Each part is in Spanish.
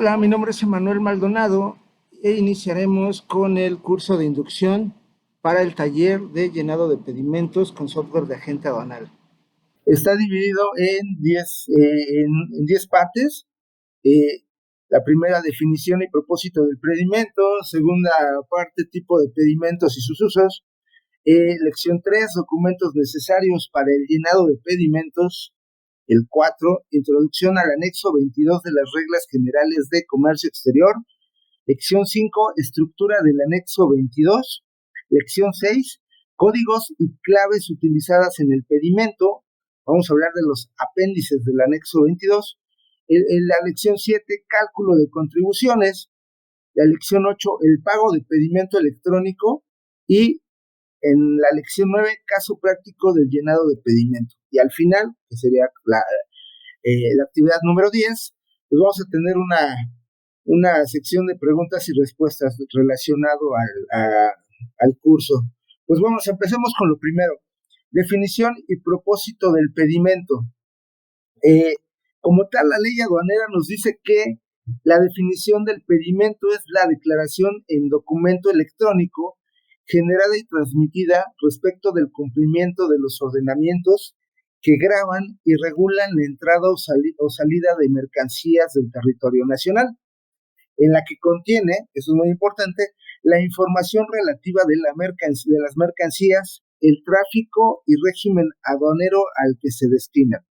Hola, mi nombre es Emanuel Maldonado e iniciaremos con el curso de inducción para el taller de llenado de pedimentos con software de agente aduanal. Está dividido en 10 partes. Eh, la primera, definición y propósito del pedimento. Segunda parte, tipo de pedimentos y sus usos. Lección 3, documentos necesarios para el llenado de pedimentos. El 4, introducción al anexo 22 de las reglas generales de comercio exterior. Lección 5, estructura del anexo 22. Lección 6, códigos y claves utilizadas en el pedimento. Vamos a hablar de los apéndices del anexo 22. La lección 7, cálculo de contribuciones. La lección 8, el pago de pedimento electrónico. Y en la lección 9, caso práctico del llenado de pedimento. Y al final, que sería la actividad número 10, pues vamos a tener una sección de preguntas y respuestas relacionado al curso. Pues vamos, empecemos con lo primero. Definición y propósito del pedimento. Como tal, la ley aduanera nos dice que la definición del pedimento es la declaración en documento electrónico generada y transmitida respecto del cumplimiento de los ordenamientos que graban y regulan la entrada o salida de mercancías del territorio nacional, en la que contiene, eso es muy importante, la información relativa de las mercancías, el tráfico y régimen aduanero al que se destina,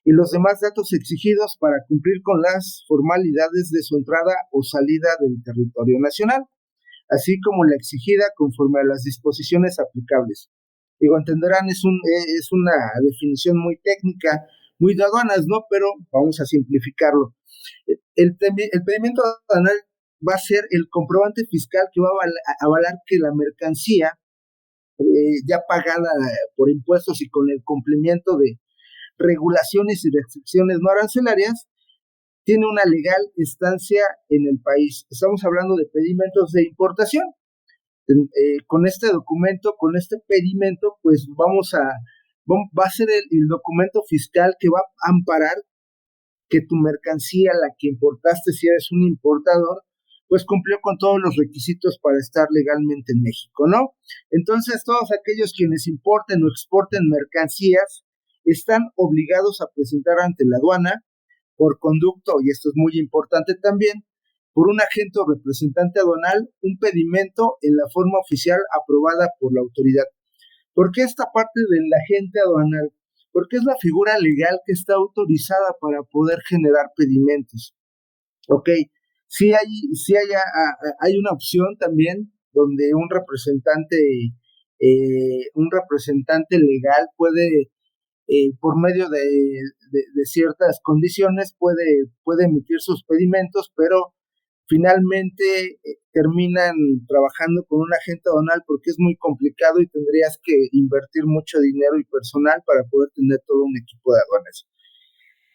y los demás datos exigidos para cumplir con las formalidades de su entrada o salida del territorio nacional, así como la exigida conforme a las disposiciones aplicables. Digo, entenderán, es una definición muy técnica, muy de aduanas, ¿no? Pero vamos a simplificarlo. El pedimento aduanal va a ser el comprobante fiscal que va a avalar que la mercancía, ya pagada por impuestos y con el cumplimiento de regulaciones y restricciones no arancelarias, tiene una legal estancia en el país. Estamos hablando de pedimentos de importación. Con este documento, con este pedimento, pues va a ser el documento fiscal que va a amparar que tu mercancía, la que importaste, si eres un importador, pues cumplió con todos los requisitos para estar legalmente en México, ¿no? Entonces, todos aquellos quienes importen o exporten mercancías están obligados a presentar ante la aduana por conducto, y esto es muy importante también, por un agente o representante aduanal, un pedimento en la forma oficial aprobada por la autoridad. ¿Por qué esta parte del agente aduanal? Porque es la figura legal que está autorizada para poder generar pedimentos. Ok, hay una opción también donde un representante legal puede, por medio de ciertas condiciones, puede emitir sus pedimentos, pero finalmente terminan trabajando con un agente aduanal porque es muy complicado y tendrías que invertir mucho dinero y personal para poder tener todo un equipo de aduanas.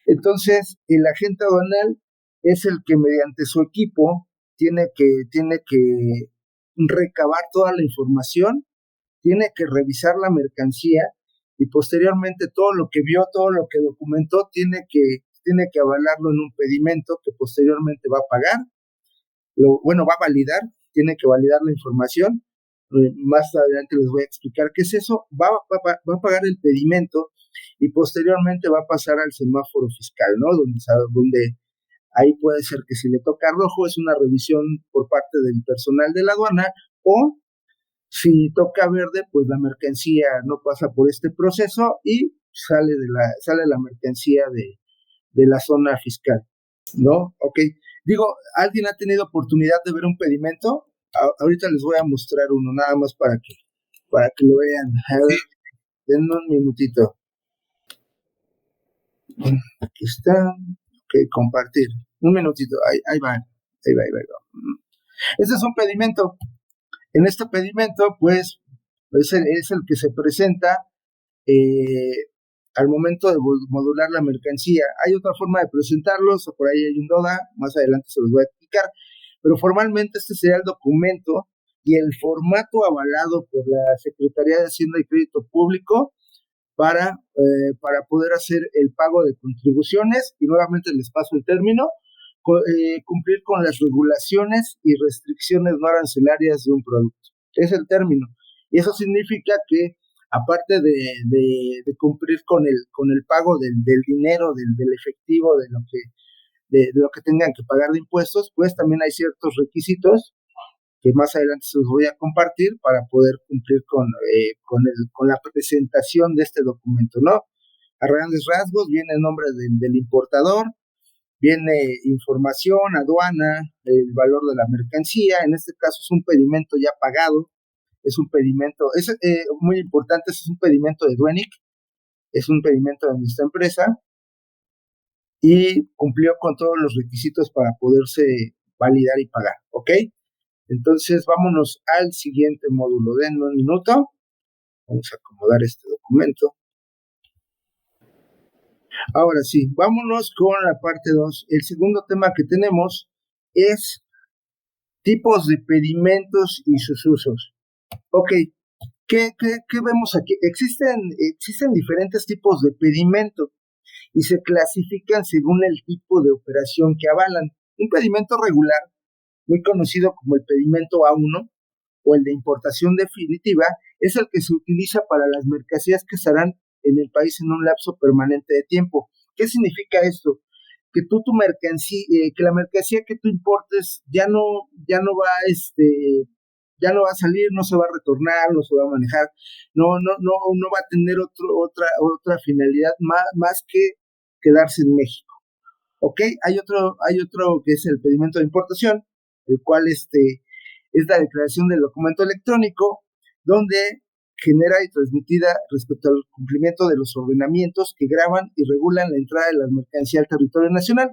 Entonces, el agente aduanal es el que mediante su equipo tiene que recabar toda la información, tiene que revisar la mercancía y posteriormente todo lo que vio, todo lo que documentó, tiene que avalarlo en un pedimento que posteriormente va a pagar. Va a validar, tiene que validar la información. Más adelante les voy a explicar qué es eso. Va a pagar el pedimento y posteriormente va a pasar al semáforo fiscal, ¿no? Donde ahí puede ser que si le toca rojo es una revisión por parte del personal de la aduana, o si toca verde, pues la mercancía no pasa por este proceso y sale la mercancía de la zona fiscal, ¿no? Ok. Digo, ¿alguien ha tenido oportunidad de ver un pedimento? Ahorita les voy a mostrar uno, nada más para que lo vean. A ver, denme un minutito. Aquí está. Ok, compartir. Un minutito, ahí va. Este es un pedimento. En este pedimento, pues, es el que se presenta al momento de modular la mercancía. Hay otra forma de presentarlos, por ahí hay un DODA, más adelante se los voy a explicar, pero formalmente este sería el documento y el formato avalado por la Secretaría de Hacienda y Crédito Público para poder hacer el pago de contribuciones, y nuevamente les paso el término, cumplir con las regulaciones y restricciones no arancelarias de un producto. Es el término. Y eso significa que, aparte de cumplir con el pago del dinero, del efectivo, de lo que tengan que pagar de impuestos, pues también hay ciertos requisitos que más adelante se los voy a compartir para poder cumplir con la presentación de este documento, ¿no? A grandes rasgos viene el nombre del importador, viene información, aduana, el valor de la mercancía. En este caso es un pedimento ya pagado, es un pedimento, es muy importante, es un pedimento de Duenic, es un pedimento de nuestra empresa y cumplió con todos los requisitos para poderse validar y pagar, ¿ok? Entonces vámonos al siguiente módulo. Denme un minuto, vamos a acomodar este documento. Ahora sí, vámonos con la parte 2. El segundo tema que tenemos es tipos de pedimentos y sus usos. Ok, ¿qué vemos aquí? Existen diferentes tipos de pedimento y se clasifican según el tipo de operación que avalan. Un pedimento regular, muy conocido como el pedimento A1 o el de importación definitiva, es el que se utiliza para las mercancías que estarán en el país en un lapso permanente de tiempo. ¿Qué significa esto? Que tu mercancía, que la mercancía que tú importes ya no va a salir, no se va a retornar, no se va a manejar, no va a tener otra finalidad más que quedarse en México. ¿Ok? Hay otro que es el pedimento de importación, el cual es la declaración del documento electrónico, donde genera y transmitida respecto al cumplimiento de los ordenamientos que graban y regulan la entrada de la mercancía al territorio nacional.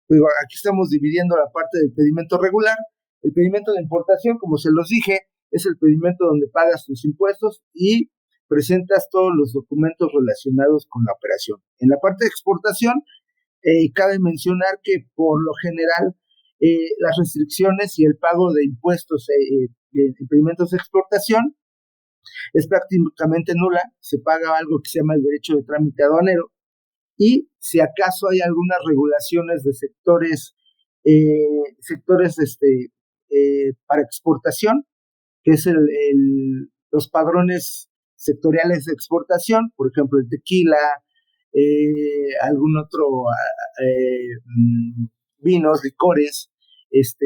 Pues aquí estamos dividiendo la parte del pedimento regular. El pedimento de importación, como se los dije, es el pedimento donde pagas tus impuestos y presentas todos los documentos relacionados con la operación. En la parte de exportación, cabe mencionar que por lo general las restricciones y el pago de impuestos de impedimentos de exportación es prácticamente nula. Se paga algo que se llama el derecho de trámite aduanero y si acaso hay algunas regulaciones de sectores para exportación, que es los padrones sectoriales de exportación, por ejemplo el tequila, algún otro vinos, licores,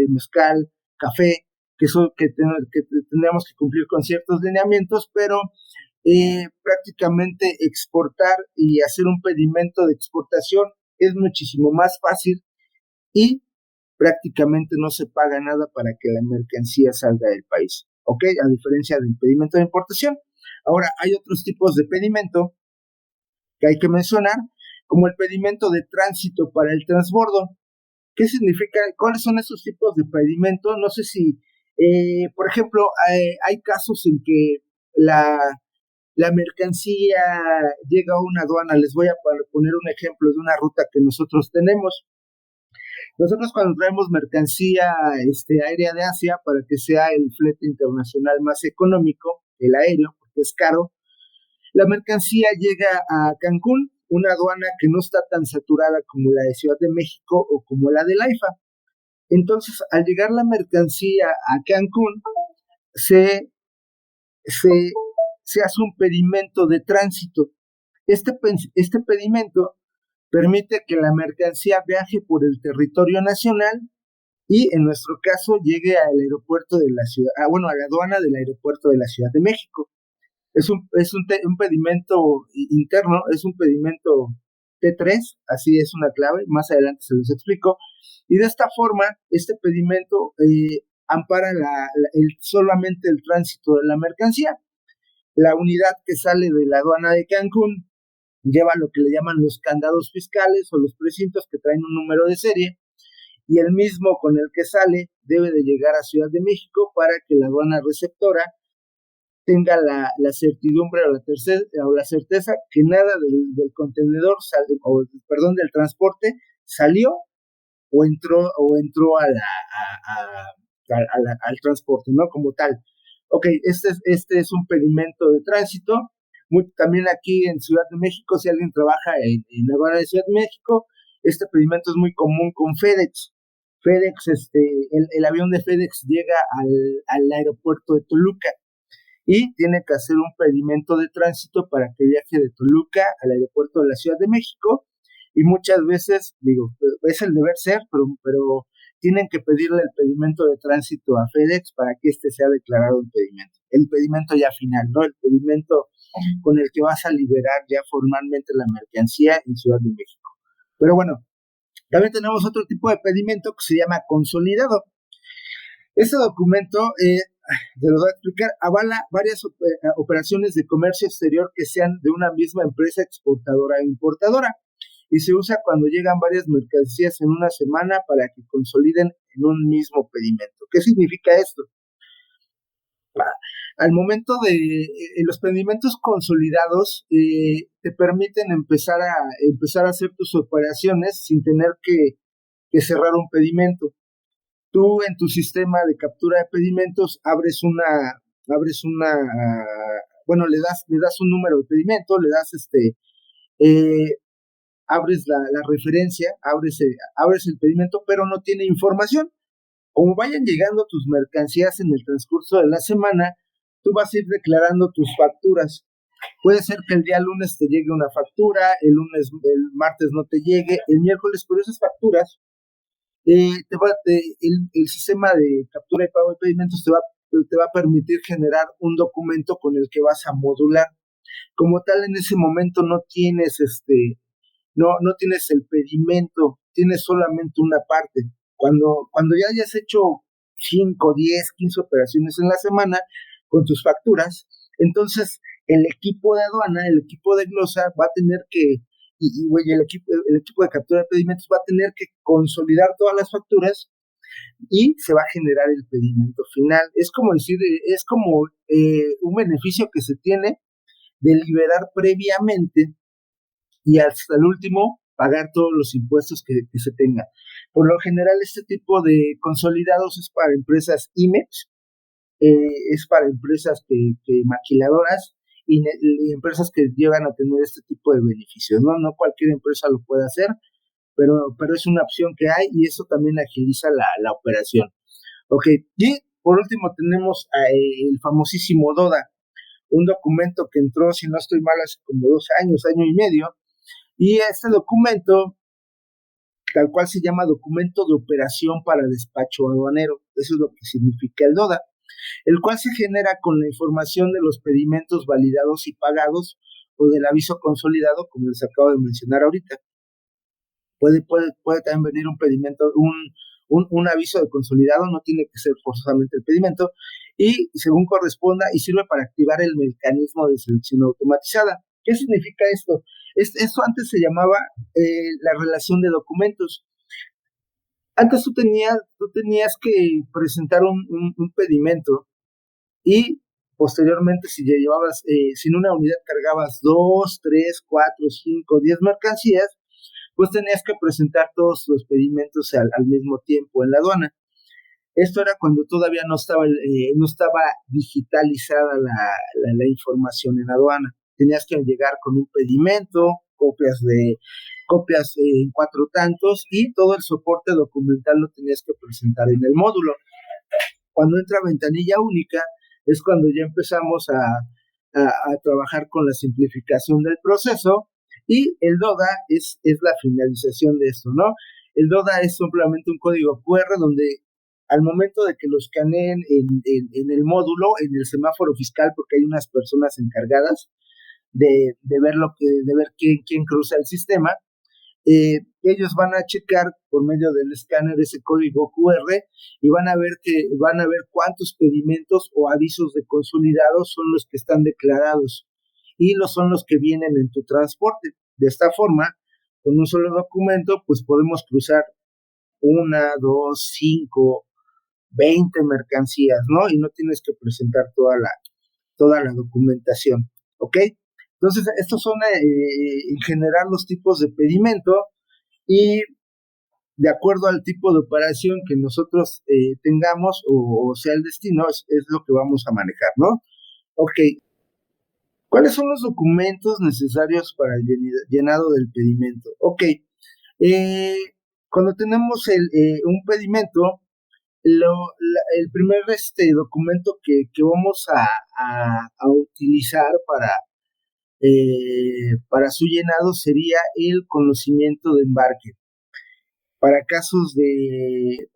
mezcal, café, que tendríamos que cumplir con ciertos lineamientos, pero prácticamente exportar y hacer un pedimento de exportación es muchísimo más fácil y prácticamente no se paga nada para que la mercancía salga del país, ¿ok? A diferencia del pedimento de importación. Ahora, hay otros tipos de pedimento que hay que mencionar, como el pedimento de tránsito para el transbordo. ¿Qué significa? ¿Cuáles son esos tipos de pedimento? No sé si, por ejemplo, hay casos en que la mercancía llega a una aduana. Les voy a poner un ejemplo de una ruta que nosotros tenemos. Nosotros cuando traemos mercancía aérea de Asia, para que sea el flete internacional más económico, el aéreo, porque es caro, la mercancía llega a Cancún, una aduana que no está tan saturada como la de Ciudad de México o como la del AIFA. Entonces, al llegar la mercancía a Cancún, se, se, se hace un pedimento de tránsito. Este pedimento permite que la mercancía viaje por el territorio nacional y en nuestro caso llegue al aeropuerto de la ciudad, a la aduana del aeropuerto de la Ciudad de México. Un pedimento interno, es un pedimento T3, así es una clave, más adelante se los explico, y de esta forma, este pedimento ampara solamente el tránsito de la mercancía. La unidad que sale de la aduana de Cancún lleva lo que le llaman los candados fiscales o los precintos que traen un número de serie, y el mismo con el que sale debe de llegar a Ciudad de México para que la aduana receptora tenga la certidumbre o la certeza que nada del contenedor del transporte salió o entró al transporte, ¿no? Como tal. Ok, este es un pedimento de tránsito. También aquí en Ciudad de México, si alguien trabaja en la aduana de Ciudad de México, Este pedimento es muy común con FedEx. FedEx, el avión de FedEx llega al aeropuerto de Toluca y tiene que hacer un pedimento de tránsito para que viaje de Toluca al aeropuerto de la Ciudad de México, y muchas veces, digo, es el deber ser, pero tienen que pedirle el pedimento de tránsito a FedEx para que sea declarado impedimento. El pedimento ya final, ¿no? El pedimento con el que vas a liberar ya formalmente la mercancía en Ciudad de México. Pero bueno, también tenemos otro tipo de pedimento que se llama consolidado. Este documento, te lo voy a explicar, avala varias operaciones de comercio exterior que sean de una misma empresa exportadora e importadora, y se usa cuando llegan varias mercancías en una semana para que consoliden en un mismo pedimento. ¿Qué significa esto? Al momento de los pedimentos consolidados, te permiten empezar a hacer tus operaciones sin tener que cerrar un pedimento. Tú en tu sistema de captura de pedimentos bueno, le das un número de pedimento, le das abres la referencia, abres el pedimento, pero no tiene información. Como vayan llegando tus mercancías en el transcurso de la semana, tú vas a ir declarando tus facturas. Puede ser que el día lunes te llegue una factura, el martes no te llegue, el miércoles, pero esas facturas, el sistema de captura y pago de pedimentos te va a permitir generar un documento con el que vas a modular. Como tal, en ese momento no tienes no tienes el pedimento, tienes solamente una parte. Cuando ya hayas hecho 5, 10, 15 operaciones en la semana con tus facturas, entonces el equipo de aduana, el equipo de glosa va a tener que, el equipo de captura de pedimentos va a tener que consolidar todas las facturas y se va a generar el pedimento final. Es como un beneficio que se tiene de liberar previamente y hasta el último pagar todos los impuestos que se tengan. Por lo general, este tipo de consolidados es para empresas IMEX, es para empresas maquiladoras y empresas que llegan a tener este tipo de beneficios, ¿no? No cualquier empresa lo puede hacer, pero es una opción que hay y eso también agiliza la operación. Ok, y por último tenemos el famosísimo DODA, un documento que entró, si no estoy mal, hace como 2 años, año y medio, y este documento, tal cual se llama Documento de Operación para Despacho Aduanero, eso es lo que significa el DODA, el cual se genera con la información de los pedimentos validados y pagados o del aviso consolidado, como les acabo de mencionar ahorita. Puede también venir un pedimento, un aviso de consolidado, no tiene que ser forzosamente el pedimento, y según corresponda, y sirve para activar el mecanismo de selección automatizada. ¿Qué significa esto? Esto antes se llamaba la relación de documentos. Antes tú tenías que presentar un pedimento y posteriormente si llevabas, si en una unidad cargabas 2, 3, 4, 5, 10 mercancías, pues tenías que presentar todos los pedimentos al mismo tiempo en la aduana. Esto era cuando todavía no estaba digitalizada la información en aduana. Tenías que llegar con un pedimento, copias en 4 tantos y todo el soporte documental lo tenías que presentar en el módulo. Cuando entra ventanilla única es cuando ya empezamos a trabajar con la simplificación del proceso, y el DODA es la finalización de esto, ¿no? El DODA es simplemente un código QR donde al momento de que lo escaneen en el módulo, en el semáforo fiscal, porque hay unas personas encargadas de ver quién cruza el sistema, ellos van a checar por medio del escáner ese código QR y van a ver cuántos pedimentos o avisos de consolidados son los que están declarados y son los que vienen en tu transporte. De esta forma, con un solo documento, pues podemos cruzar 1, 2, 5, 20 mercancías, ¿no? Y no tienes que presentar toda la documentación, ¿ok? Entonces, estos son en general los tipos de pedimento, y de acuerdo al tipo de operación que nosotros tengamos o sea el destino, es lo que vamos a manejar, ¿no? Ok, ¿cuáles son los documentos necesarios para el llenado del pedimento? Ok, Eh, Cuando tenemos un pedimento, el primer documento que vamos a utilizar para su llenado sería el conocimiento de embarque. Para casos de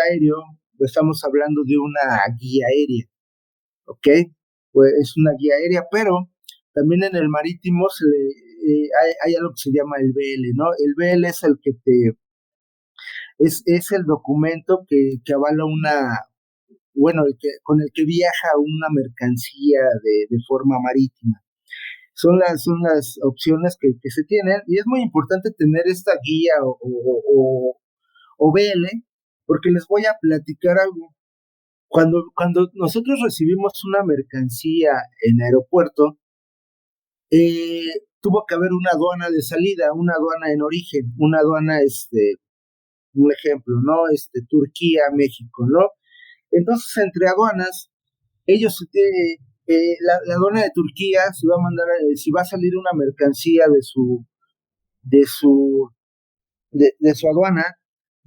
aéreo, pues estamos hablando de una guía aérea, ¿ok? Pues es una guía aérea, pero también en el marítimo hay algo que se llama el BL, ¿no? El BL es es el documento que avala bueno, con el que viaja una mercancía de forma marítima. Son las opciones que se tienen y es muy importante tener esta guía o BL porque les voy a platicar algo. Cuando nosotros recibimos una mercancía en aeropuerto, tuvo que haber una aduana de salida, una aduana en origen, una aduana, un ejemplo, ¿no? Turquía, México, ¿no? Entonces, entre aduanas, ellos, la aduana de Turquía, si va a mandar, si va a salir una mercancía de su, de su aduana,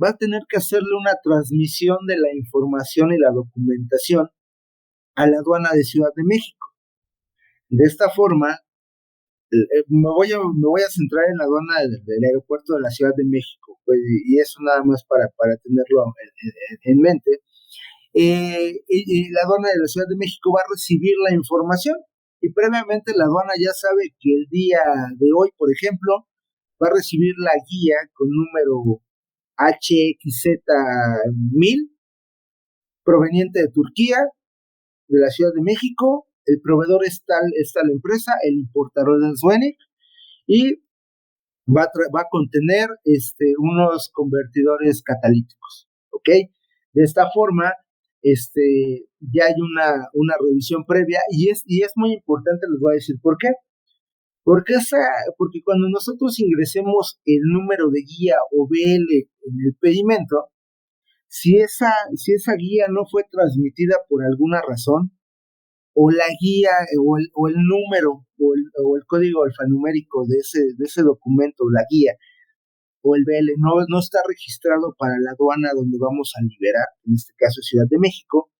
va a tener que hacerle una transmisión de la información y la documentación a la aduana de Ciudad de México. De esta forma, me voy a centrar en la aduana del aeropuerto de la Ciudad de México, pues, y eso nada más para tenerlo en mente. Y la aduana de la Ciudad de México va a recibir la información y previamente la aduana ya sabe que el día de hoy, por ejemplo, va a recibir la guía con número HXZ1000 proveniente de Turquía, de la Ciudad de México. El proveedor es tal empresa, el importador es Zwenig, y va a contener unos convertidores catalíticos, ¿ok? De esta forma, ya hay una revisión previa y es muy importante, les voy a decir por qué. Porque, porque cuando nosotros ingresemos el número de guía o BL en el pedimento, si esa guía no fue transmitida por alguna razón, o la guía o el número o el código alfanumérico de ese documento, la guía o el BL no está registrado para la aduana donde vamos a liberar, en este caso Ciudad de México,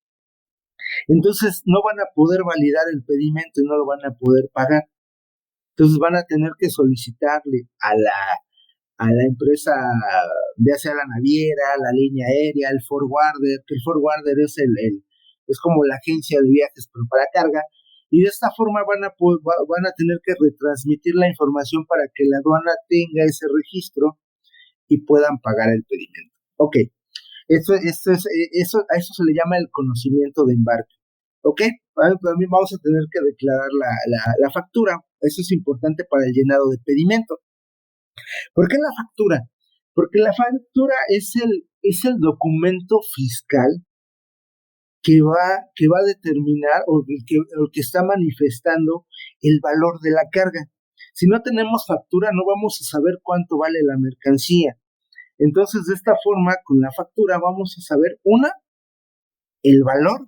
entonces no van a poder validar el pedimento y no lo van a poder pagar. Entonces van a tener que solicitarle a la empresa, ya sea la naviera, la línea aérea, el forwarder, que el forwarder es como la agencia de viajes pero para carga, y de esta forma van a tener que retransmitir la información para que la aduana tenga ese registro y puedan pagar el pedimento. Ok, a eso se le llama el conocimiento de embarque. Ok, también vamos a tener que declarar la factura. Eso es importante para el llenado de pedimento. ¿Por qué la factura? Porque la factura es el documento fiscal que va a determinar o que está manifestando el valor de la carga. Si no tenemos factura, no vamos a saber cuánto vale la mercancía. Entonces, de esta forma, con la factura vamos a saber, una, el valor,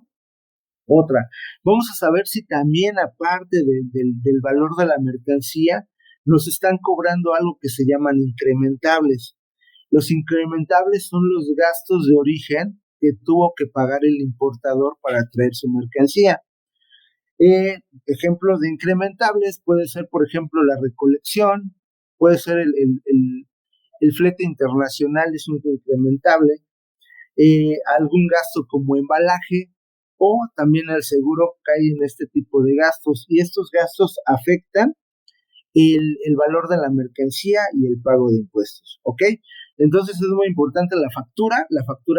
otra, vamos a saber si también aparte del valor de la mercancía, nos están cobrando algo que se llaman incrementables. Los incrementables son los gastos de origen que tuvo que pagar el importador para traer su mercancía. Ejemplos de incrementables puede ser, por ejemplo, la recolección, puede ser el flete internacional, es un incrementable, algún gasto como embalaje o también el seguro cae en este tipo de gastos y estos gastos afectan el valor de la mercancía y el pago de impuestos, ¿ok? Entonces es muy importante la factura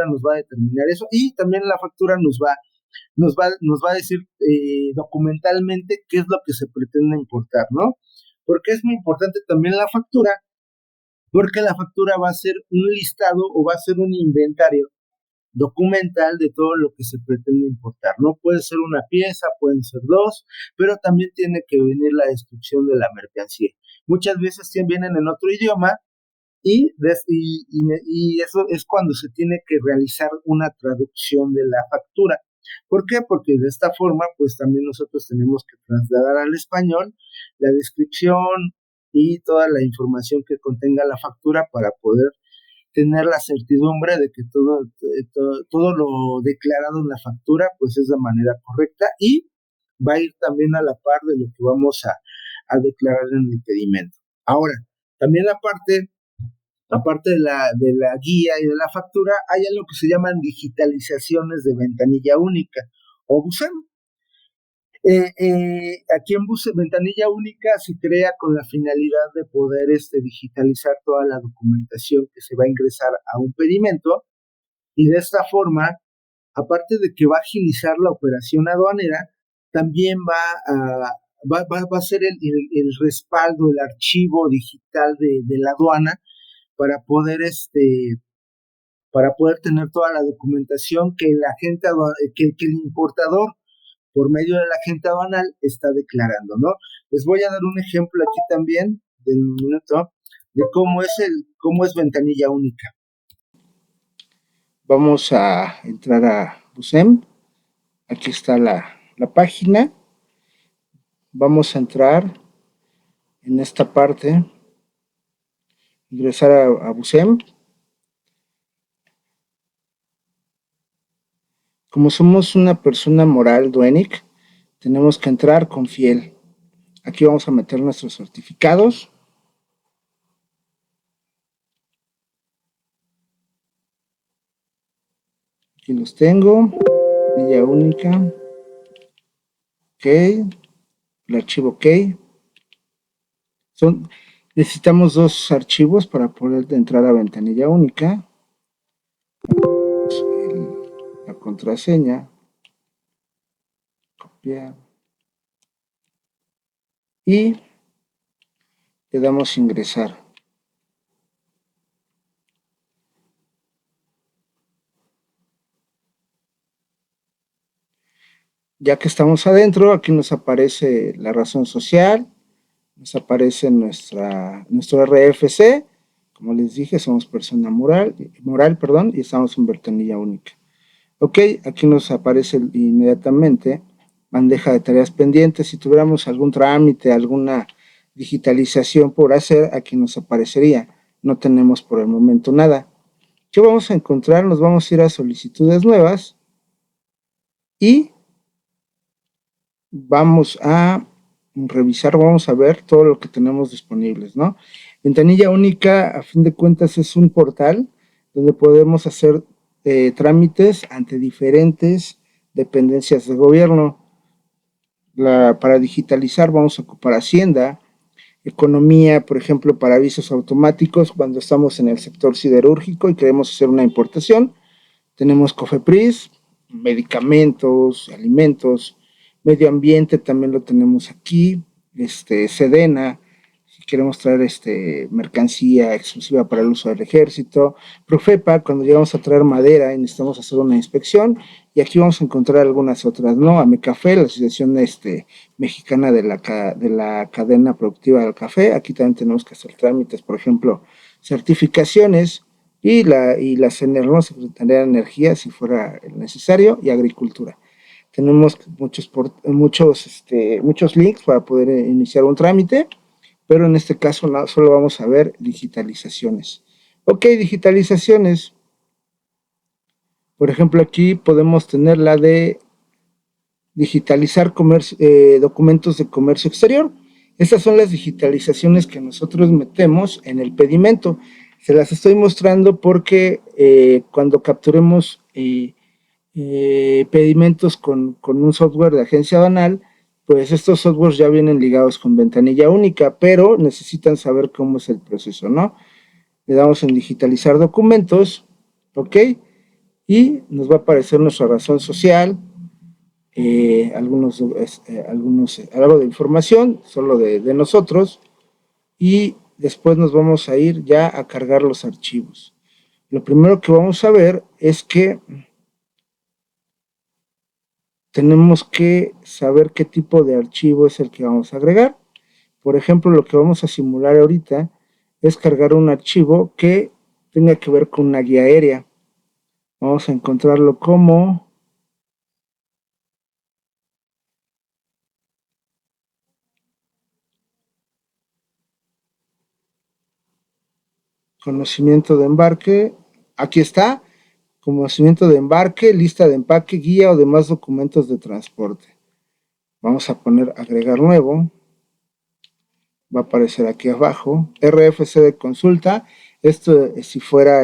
nos va a determinar eso y también la factura nos va a decir documentalmente qué es lo que se pretende importar, ¿no? Porque es muy importante también la factura, porque la factura va a ser un listado o va a ser un inventario documental de todo lo que se pretende importar. No puede ser una pieza, pueden ser dos, pero también tiene que venir la descripción de la mercancía. Muchas veces vienen en otro idioma y eso es cuando se tiene que realizar una traducción de la factura. ¿Por qué? Porque de esta forma, pues también nosotros tenemos que trasladar al español la descripción, y toda la información que contenga la factura para poder tener la certidumbre de que todo lo declarado en la factura pues es de manera correcta y va a ir también a la par de lo que vamos a declarar en el pedimento. Ahora, también aparte de la guía y de la factura, hay algo que se llaman digitalizaciones de ventanilla única o BUSEM. Aquí en Ventanilla Única se crea con la finalidad de poder digitalizar toda la documentación que se va a ingresar a un pedimento y de esta forma, aparte de que va a agilizar la operación aduanera, también va a ser el respaldo, el archivo digital de la aduana para poder para poder tener toda la documentación que el agente que el importador por medio de la agente aduanal está declarando, ¿no? Les voy a dar un ejemplo aquí también de un minuto de cómo es ventanilla única. Vamos a entrar a BUSEM. Aquí está la página. Vamos a entrar en esta parte, ingresar a BUSEM. Como somos una persona moral, Duenic, tenemos que entrar con fiel. Aquí vamos a meter nuestros certificados. Aquí los tengo. Ventanilla única. Ok. El archivo OK. Necesitamos dos archivos para poder entrar a ventanilla única. La contraseña. Copiar. Y le damos ingresar. Ya que estamos adentro, aquí nos aparece la razón social, nos aparece nuestro RFC, como les dije, somos persona moral, y estamos en ventanilla única. Ok, aquí nos aparece inmediatamente bandeja de tareas pendientes. Si tuviéramos algún trámite, alguna digitalización por hacer, aquí nos aparecería. No tenemos por el momento nada. ¿Qué vamos a encontrar? Nos vamos a ir a solicitudes nuevas y vamos a revisar, vamos a ver todo lo que tenemos disponibles, ¿no? Ventanilla única, a fin de cuentas, es un portal donde podemos hacer trámites ante diferentes dependencias de gobierno. Para digitalizar vamos a ocupar Hacienda, Economía, por ejemplo, para avisos automáticos cuando estamos en el sector siderúrgico y queremos hacer una importación. Tenemos COFEPRIS, medicamentos, alimentos, medio ambiente también lo tenemos aquí, SEDENA, si queremos traer mercancía exclusiva para el uso del ejército, PROFEPA, cuando llegamos a traer madera y necesitamos hacer una inspección, y aquí vamos a encontrar algunas otras, ¿no? AMECAFE, la Asociación Mexicana de la Cadena Productiva del Café, aquí también tenemos que hacer trámites, por ejemplo, certificaciones, y la CENER, ¿no? Secretaría de Energía, si fuera necesario, y Agricultura. Tenemos muchos links para poder iniciar un trámite, pero en este caso solo vamos a ver digitalizaciones. Ok, digitalizaciones. Por ejemplo, aquí podemos tener la de digitalizar documentos de comercio exterior. Estas son las digitalizaciones que nosotros metemos en el pedimento. Se las estoy mostrando porque cuando capturemos pedimentos con un software de agencia aduanal, pues estos softwares ya vienen ligados con ventanilla única, pero necesitan saber cómo es el proceso, ¿no? Le damos en digitalizar documentos, ¿ok? Y nos va a aparecer nuestra razón social, algo de información, solo de nosotros, y después nos vamos a ir ya a cargar los archivos. Lo primero que vamos a ver es que tenemos que saber qué tipo de archivo es el que vamos a agregar. Por ejemplo, lo que vamos a simular ahorita es cargar un archivo que tenga que ver con una guía aérea. Vamos a encontrarlo como Conocimiento de embarque. Aquí está. Conocimiento de embarque, lista de empaque, guía o demás documentos de transporte. Vamos a poner agregar nuevo. Va a aparecer aquí abajo. RFC de consulta. Esto si fuera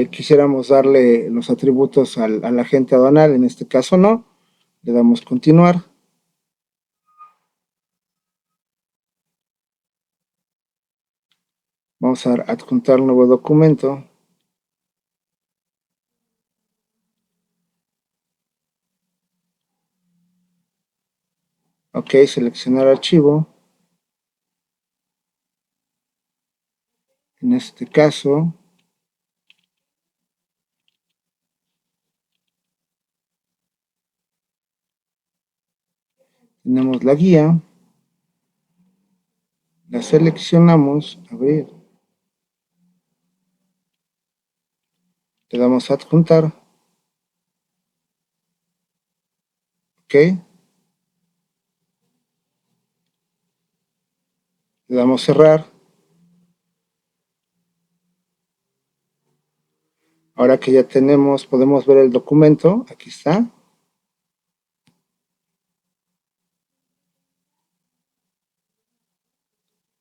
quisiéramos darle los atributos al agente aduanal, en este caso no. Le damos continuar. Vamos a adjuntar un nuevo documento. Ok, seleccionar archivo. En este caso, tenemos la guía. La seleccionamos, abrir. Le damos a adjuntar. Ok. Le damos cerrar. Ahora que ya tenemos, podemos ver el documento. Aquí está.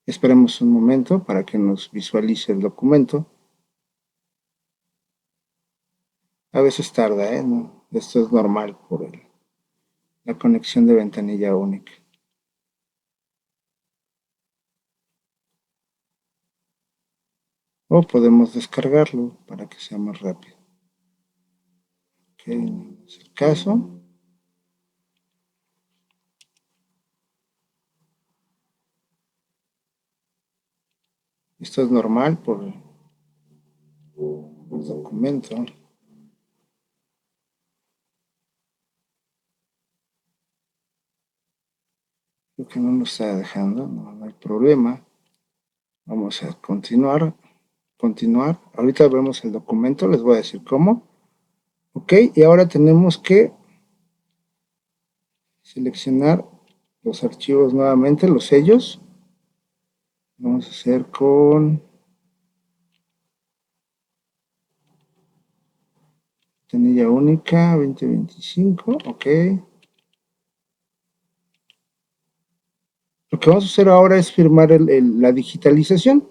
Esperemos un momento para que nos visualice el documento. A veces tarda, ¿eh? No, esto es normal por la conexión de ventanilla única. O podemos descargarlo para que sea más rápido. Ok, no es el caso. Esto es normal por el documento. Creo que no nos está dejando, no hay problema. Vamos a continuar. Ahorita vemos el documento, les voy a decir cómo. Ok, y ahora tenemos que seleccionar los archivos nuevamente, los sellos. Vamos a hacer con ventanilla única 2025, ok. Lo que vamos a hacer ahora es firmar la digitalización.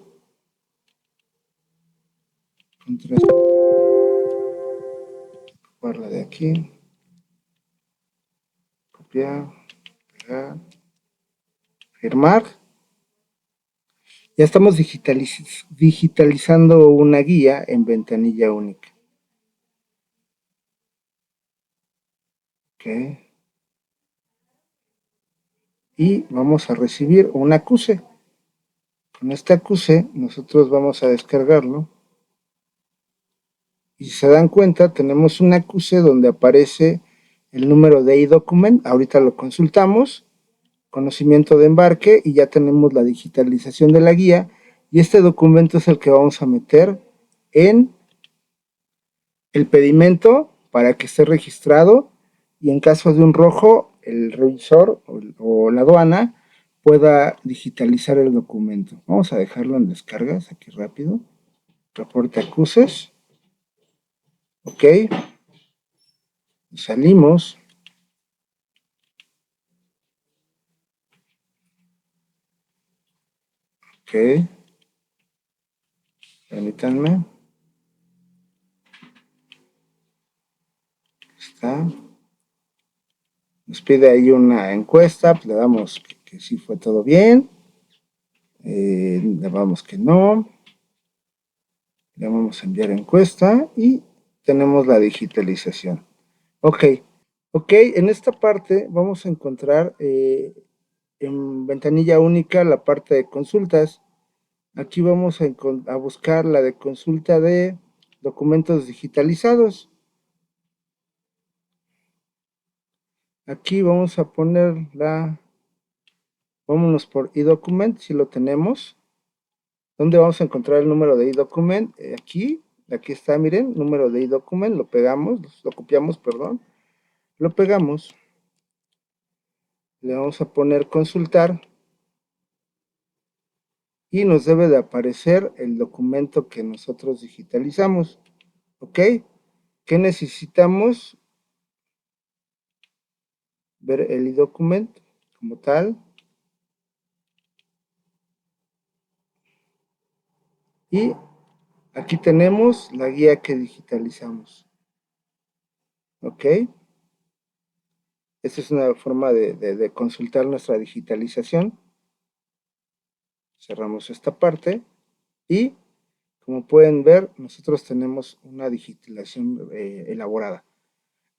Copiarla de aquí. Copiar, pegar, firmar. Ya estamos digitalizando una guía en ventanilla única. Ok. Y vamos a recibir un acuse. Con este acuse nosotros vamos a descargarlo. Y si se dan cuenta, tenemos un acuse donde aparece el número de iDocument. Ahorita lo consultamos. Conocimiento de embarque y ya tenemos la digitalización de la guía. Y este documento es el que vamos a meter en el pedimento para que esté registrado y en caso de un rojo, el revisor o la aduana pueda digitalizar el documento. Vamos a dejarlo en descargas aquí rápido. Reporte acuses. Ok. Salimos. Ok. Permítanme. Está. Nos pide ahí una encuesta, pues le damos que sí fue todo bien. Le damos que no. Le vamos a enviar encuesta y tenemos la digitalización. Ok, en esta parte vamos a encontrar en ventanilla única la parte de consultas. Aquí vamos a buscar la de consulta de documentos digitalizados. Aquí vamos a poner vámonos por eDocument, si lo tenemos. ¿Dónde vamos a encontrar el número de eDocument? Aquí está, miren, número de eDocument, lo pegamos, lo copiamos, perdón, lo pegamos. Le vamos a poner consultar. y nos debe de aparecer el documento que nosotros digitalizamos. ¿Ok? ¿Qué necesitamos? Ver el e-document como tal. Y aquí tenemos la guía que digitalizamos. ¿Ok? Esta es una forma de consultar nuestra digitalización. Cerramos esta parte y como pueden ver, nosotros tenemos una digitalización elaborada.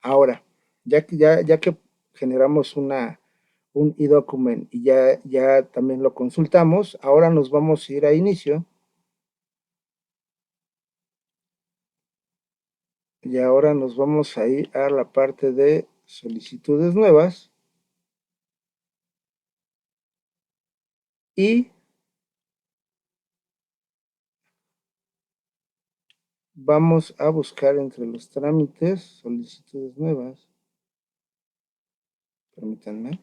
Ahora, ya que generamos un e-document y ya también lo consultamos, ahora nos vamos a ir a inicio y ahora nos vamos a ir a la parte de solicitudes nuevas y vamos a buscar entre los trámites solicitudes nuevas. Permítanme.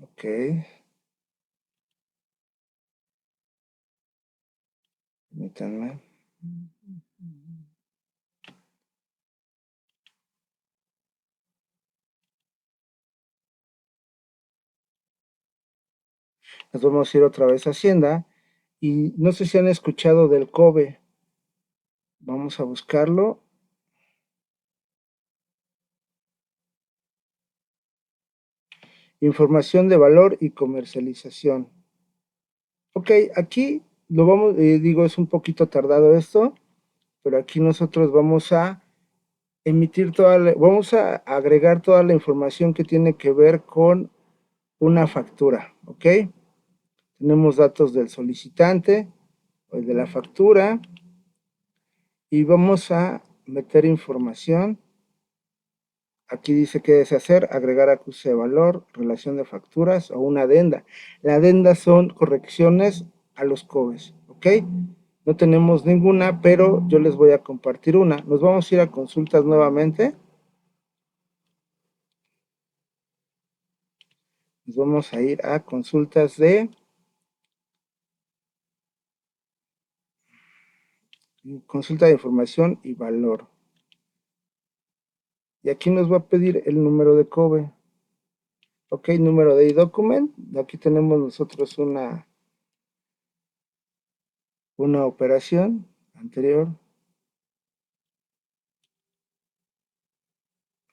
Ok. Permítanme. Nos vamos a ir otra vez a Hacienda y no sé si han escuchado del COBE. Vamos a buscarlo. Información de valor y comercialización. Ok, aquí lo vamos, digo, es un poquito tardado esto, pero aquí nosotros vamos a emitir vamos a agregar toda la información que tiene que ver con una factura, ¿ok? Tenemos datos del solicitante, o de la factura, y vamos a meter información. Aquí dice qué deshacer, agregar acuse de valor, relación de facturas o una adenda. La adenda son correcciones a los COBES, ¿ok? No tenemos ninguna, pero yo les voy a compartir una. Nos vamos a ir a consultas nuevamente. Nos vamos a ir a consultas de consulta de información y valor. Y aquí nos va a pedir el número de COBE. Ok, número de document. Aquí tenemos nosotros una operación anterior.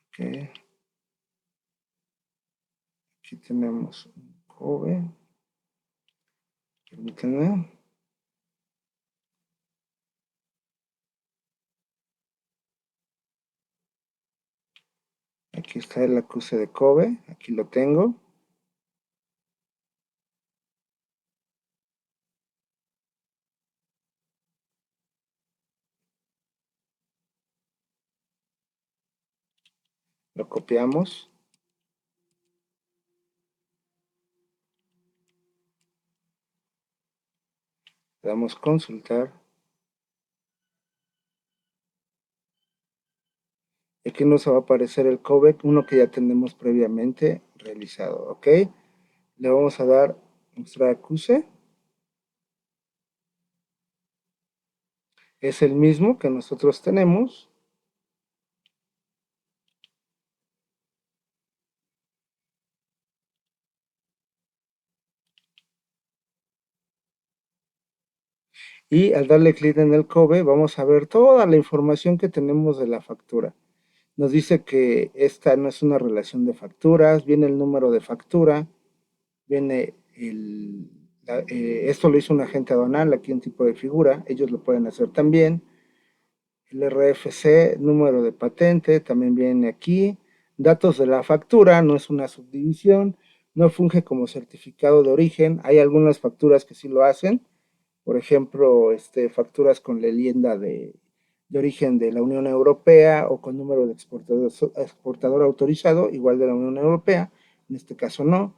Ok. Aquí tenemos un COBE. Permítanme. Aquí está el acuse de COBE. Aquí lo tengo. Lo copiamos. Le damos consultar. Y aquí nos va a aparecer el COBE, uno que ya tenemos previamente realizado. Ok. Le vamos a dar mostrar acuse. Es el mismo que nosotros tenemos. Y al darle clic en el COBE vamos a ver toda la información que tenemos de la factura. Nos dice que esta no es una relación de facturas, viene el número de factura, viene esto lo hizo un agente aduanal, aquí un tipo de figura, ellos lo pueden hacer también. El RFC, número de patente, también viene aquí. Datos de la factura, no es una subdivisión, no funge como certificado de origen. Hay algunas facturas que sí lo hacen, por ejemplo, facturas con leyenda de origen de la Unión Europea o con número de exportador autorizado, igual de la Unión Europea, en este caso no.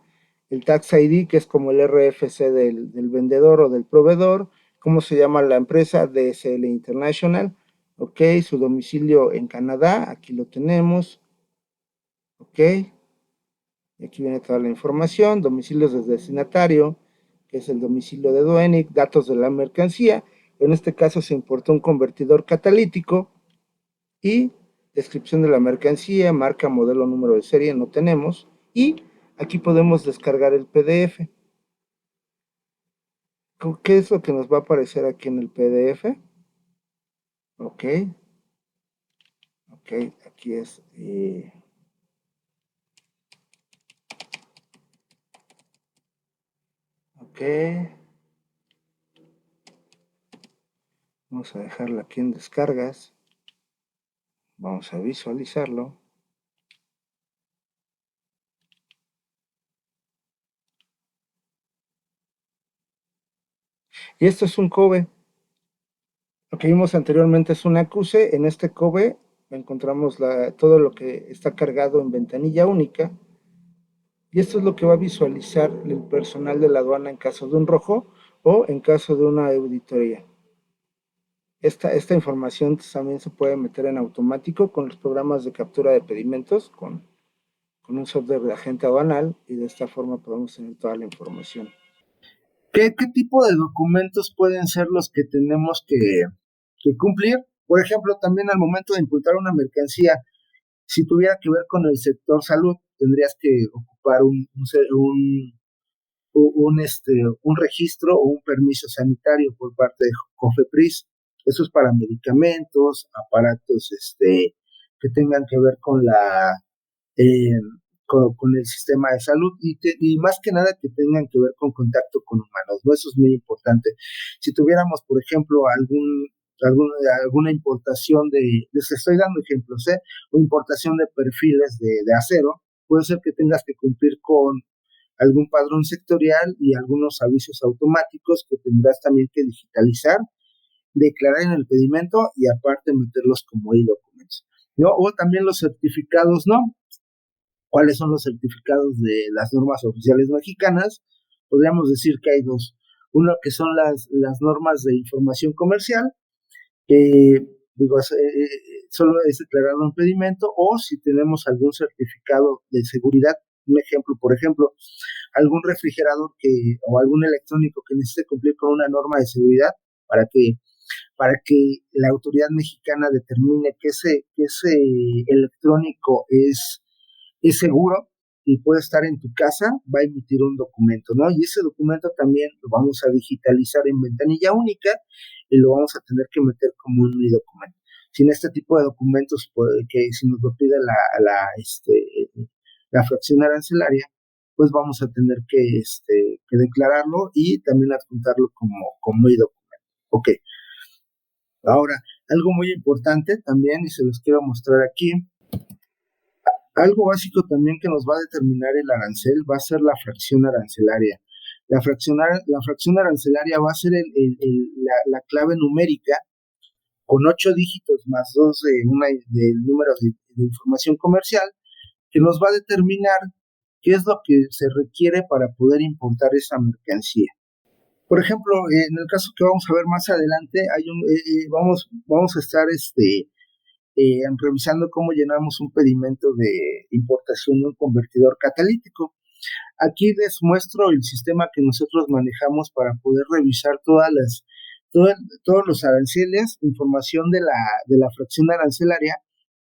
El Tax ID, que es como el RFC del vendedor o del proveedor, cómo se llama la empresa, DSL International, ok, su domicilio en Canadá, aquí lo tenemos, ok, Y aquí viene toda la información, domicilios del destinatario, que es el domicilio de Duenic, datos de la mercancía. En este caso se importó un convertidor catalítico y descripción de la mercancía, marca, modelo, número de serie, no tenemos. Y aquí podemos descargar el PDF. ¿Qué es lo que nos va a aparecer aquí en el PDF? Ok, ok, aquí es. Ok, vamos a dejarlo aquí en descargas. Vamos a visualizarlo. Y esto es un COBE. Lo que vimos anteriormente es un acuse. En este COBE encontramos todo lo que está cargado en ventanilla única. Y esto es lo que va a visualizar el personal de la aduana en caso de un rojo o en caso de una auditoría. Esta información también se puede meter en automático con los programas de captura de pedimentos, con un software de agente aduanal, y de esta forma podemos tener toda la información. ¿Qué tipo de documentos pueden ser los que tenemos que cumplir? Por ejemplo, también al momento de imputar una mercancía, si tuviera que ver con el sector salud, tendrías que ocupar un registro o un permiso sanitario por parte de COFEPRIS. Eso es para medicamentos, aparatos que tengan que ver eh, con el sistema de salud y más que nada que tengan que ver con contacto con humanos, ¿no? Eso es muy importante. Si tuviéramos, por ejemplo, alguna importación les estoy dando ejemplos, o importación de perfiles de acero, puede ser que tengas que cumplir con algún padrón sectorial y algunos avisos automáticos que tendrás también que digitalizar, declarar en el pedimento y aparte meterlos como e-documentos, ¿no? O también los certificados, ¿no? ¿Cuáles son los certificados de las normas oficiales mexicanas? Podríamos decir que hay dos. Uno que son las normas de información comercial, que solo es declarado un pedimento, o si tenemos algún certificado de seguridad, un ejemplo, por ejemplo, algún refrigerador o algún electrónico que necesite cumplir con una norma de seguridad para que la autoridad mexicana determine que ese electrónico es seguro y puede estar en tu casa, va a emitir un documento, ¿no? Y ese documento también lo vamos a digitalizar en ventanilla única y lo vamos a tener que meter como un documento. Sin este tipo de documentos, pues, que si nos lo pide la fracción arancelaria, pues vamos a tener que declararlo y también adjuntarlo como documento. Ok. Ahora, algo muy importante también, y se los quiero mostrar aquí, algo básico también que nos va a determinar el arancel va a ser la fracción arancelaria. La fracción arancelaria va a ser la clave numérica con 8 dígitos más 2 del número de información comercial, que nos va a determinar qué es lo que se requiere para poder importar esa mercancía. Por ejemplo, en el caso que vamos a ver más adelante, vamos a estar revisando cómo llenamos un pedimento de importación de un convertidor catalítico. Aquí les muestro el sistema que nosotros manejamos para poder revisar todos los aranceles, información de la fracción arancelaria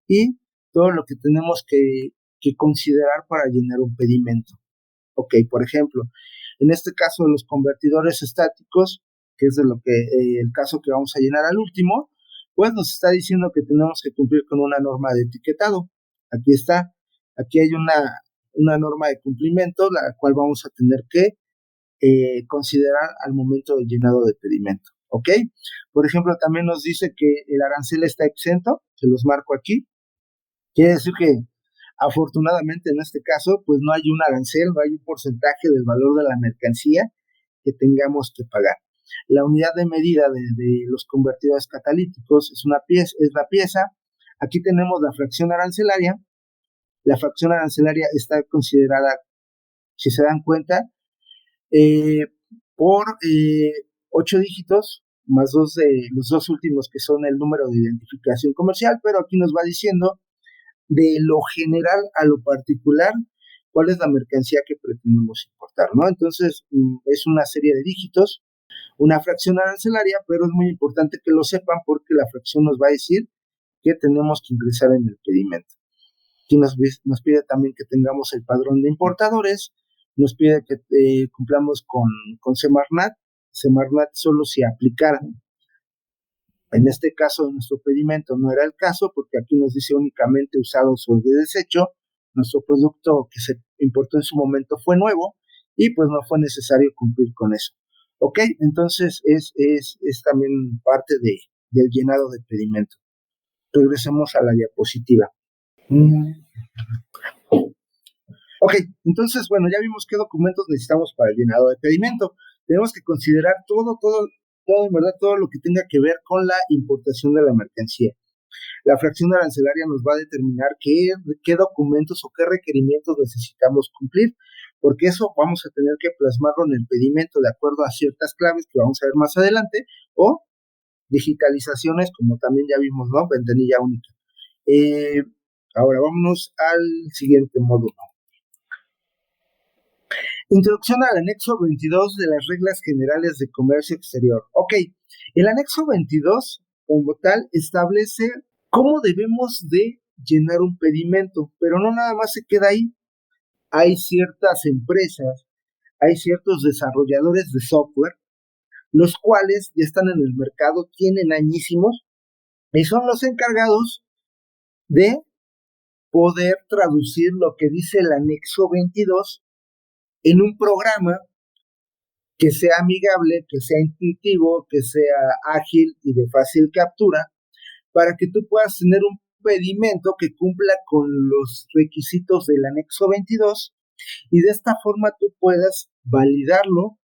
y todo lo que tenemos que considerar para llenar un pedimento. Ok, por ejemplo, en este caso de los convertidores estáticos, que es el caso que vamos a llenar al último, pues nos está diciendo que tenemos que cumplir con una norma de etiquetado. Aquí está, aquí hay una norma de cumplimiento, la cual vamos a tener que considerar al momento del llenado de pedimento. ¿Ok? Por ejemplo, también nos dice que el arancel está exento, se los marco aquí. Quiere decir que afortunadamente en este caso, pues no hay un arancel, no hay un porcentaje del valor de la mercancía que tengamos que pagar. La unidad de medida de los convertidores catalíticos es la pieza. Aquí tenemos la fracción arancelaria. La fracción arancelaria está considerada, si se dan cuenta, eh, por 8 dígitos, más los dos últimos que son el número de identificación comercial, pero aquí nos va diciendo de lo general a lo particular cuál es la mercancía que pretendemos importar, ¿no? Entonces, es una serie de dígitos, una fracción arancelaria, pero es muy importante que lo sepan porque la fracción nos va a decir que tenemos que ingresar en el pedimento. Aquí nos pide también que tengamos el padrón de importadores, nos pide que cumplamos con Semarnat. Semarnat solo si aplicaran. En este caso, de nuestro pedimento no era el caso, porque aquí nos dice únicamente usados o de desecho. Nuestro producto que se importó en su momento fue nuevo y pues no fue necesario cumplir con eso. Ok, entonces es también parte del llenado de pedimento. Regresemos a la diapositiva. Ok, entonces, bueno, ya vimos qué documentos necesitamos para el llenado de pedimento. Tenemos que considerar todo, en verdad, todo lo que tenga que ver con la importación de la mercancía. La fracción arancelaria nos va a determinar qué documentos o qué requerimientos necesitamos cumplir, porque eso vamos a tener que plasmarlo en el pedimento de acuerdo a ciertas claves que vamos a ver más adelante, o digitalizaciones, como también ya vimos, ¿no? Ventanilla única. Ahora vámonos al siguiente módulo. Introducción al anexo 22 de las reglas generales de comercio exterior. Ok, el anexo 22 como tal establece cómo debemos de llenar un pedimento, pero no nada más se queda ahí. Hay ciertas empresas, hay ciertos desarrolladores de software, los cuales ya están en el mercado, tienen añísimos, y son los encargados de poder traducir lo que dice el anexo 22 en un programa que sea amigable, que sea intuitivo, que sea ágil y de fácil captura, para que tú puedas tener un pedimento que cumpla con los requisitos del anexo 22 y de esta forma tú puedas validarlo,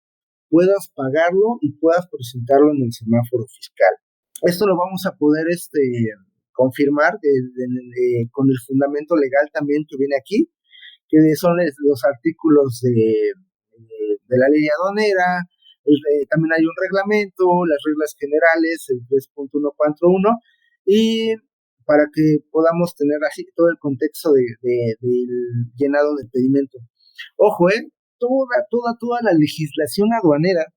puedas pagarlo y puedas presentarlo en el semáforo fiscal. Esto lo vamos a poder confirmar con el fundamento legal también que viene aquí, que son los artículos de la ley aduanera. También hay un reglamento, las reglas generales, el 3.141, y para que podamos tener así todo el contexto del llenado del pedimento. Ojo, toda la legislación aduanera,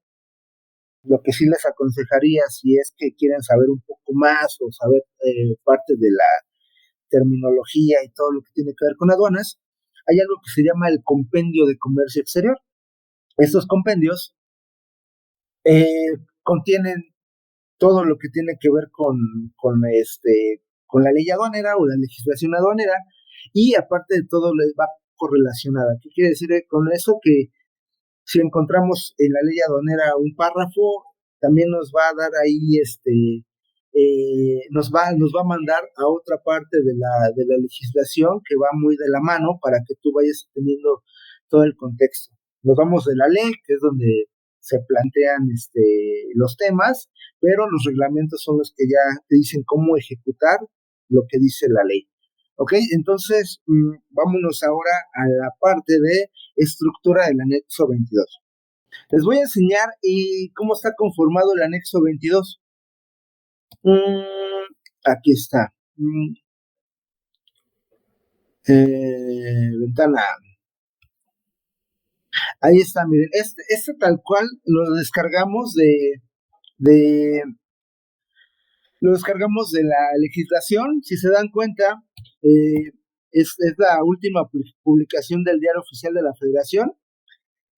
lo que sí les aconsejaría, si es que quieren saber un poco más o saber parte de la terminología y todo lo que tiene que ver con aduanas, hay algo que se llama el Compendio de Comercio Exterior. Estos compendios contienen todo lo que tiene que ver con la ley aduanera o la legislación aduanera, y aparte de todo les va correlacionada. ¿Qué quiere decir con eso? Que si encontramos en la ley aduanera un párrafo, también nos va a dar ahí nos va a mandar a otra parte de la legislación que va muy de la mano para que tú vayas teniendo todo el contexto. Nos vamos de la ley, que es donde se plantean los temas, pero los reglamentos son los que ya te dicen cómo ejecutar lo que dice la ley. Ok, entonces vámonos ahora a la parte de estructura del anexo 22. Les voy a enseñar cómo está conformado el anexo 22. Aquí está. Ventana. Ahí está, miren. Este tal cual lo descargamos lo descargamos de la legislación. Si se dan cuenta, es la última publicación del Diario Oficial de la Federación.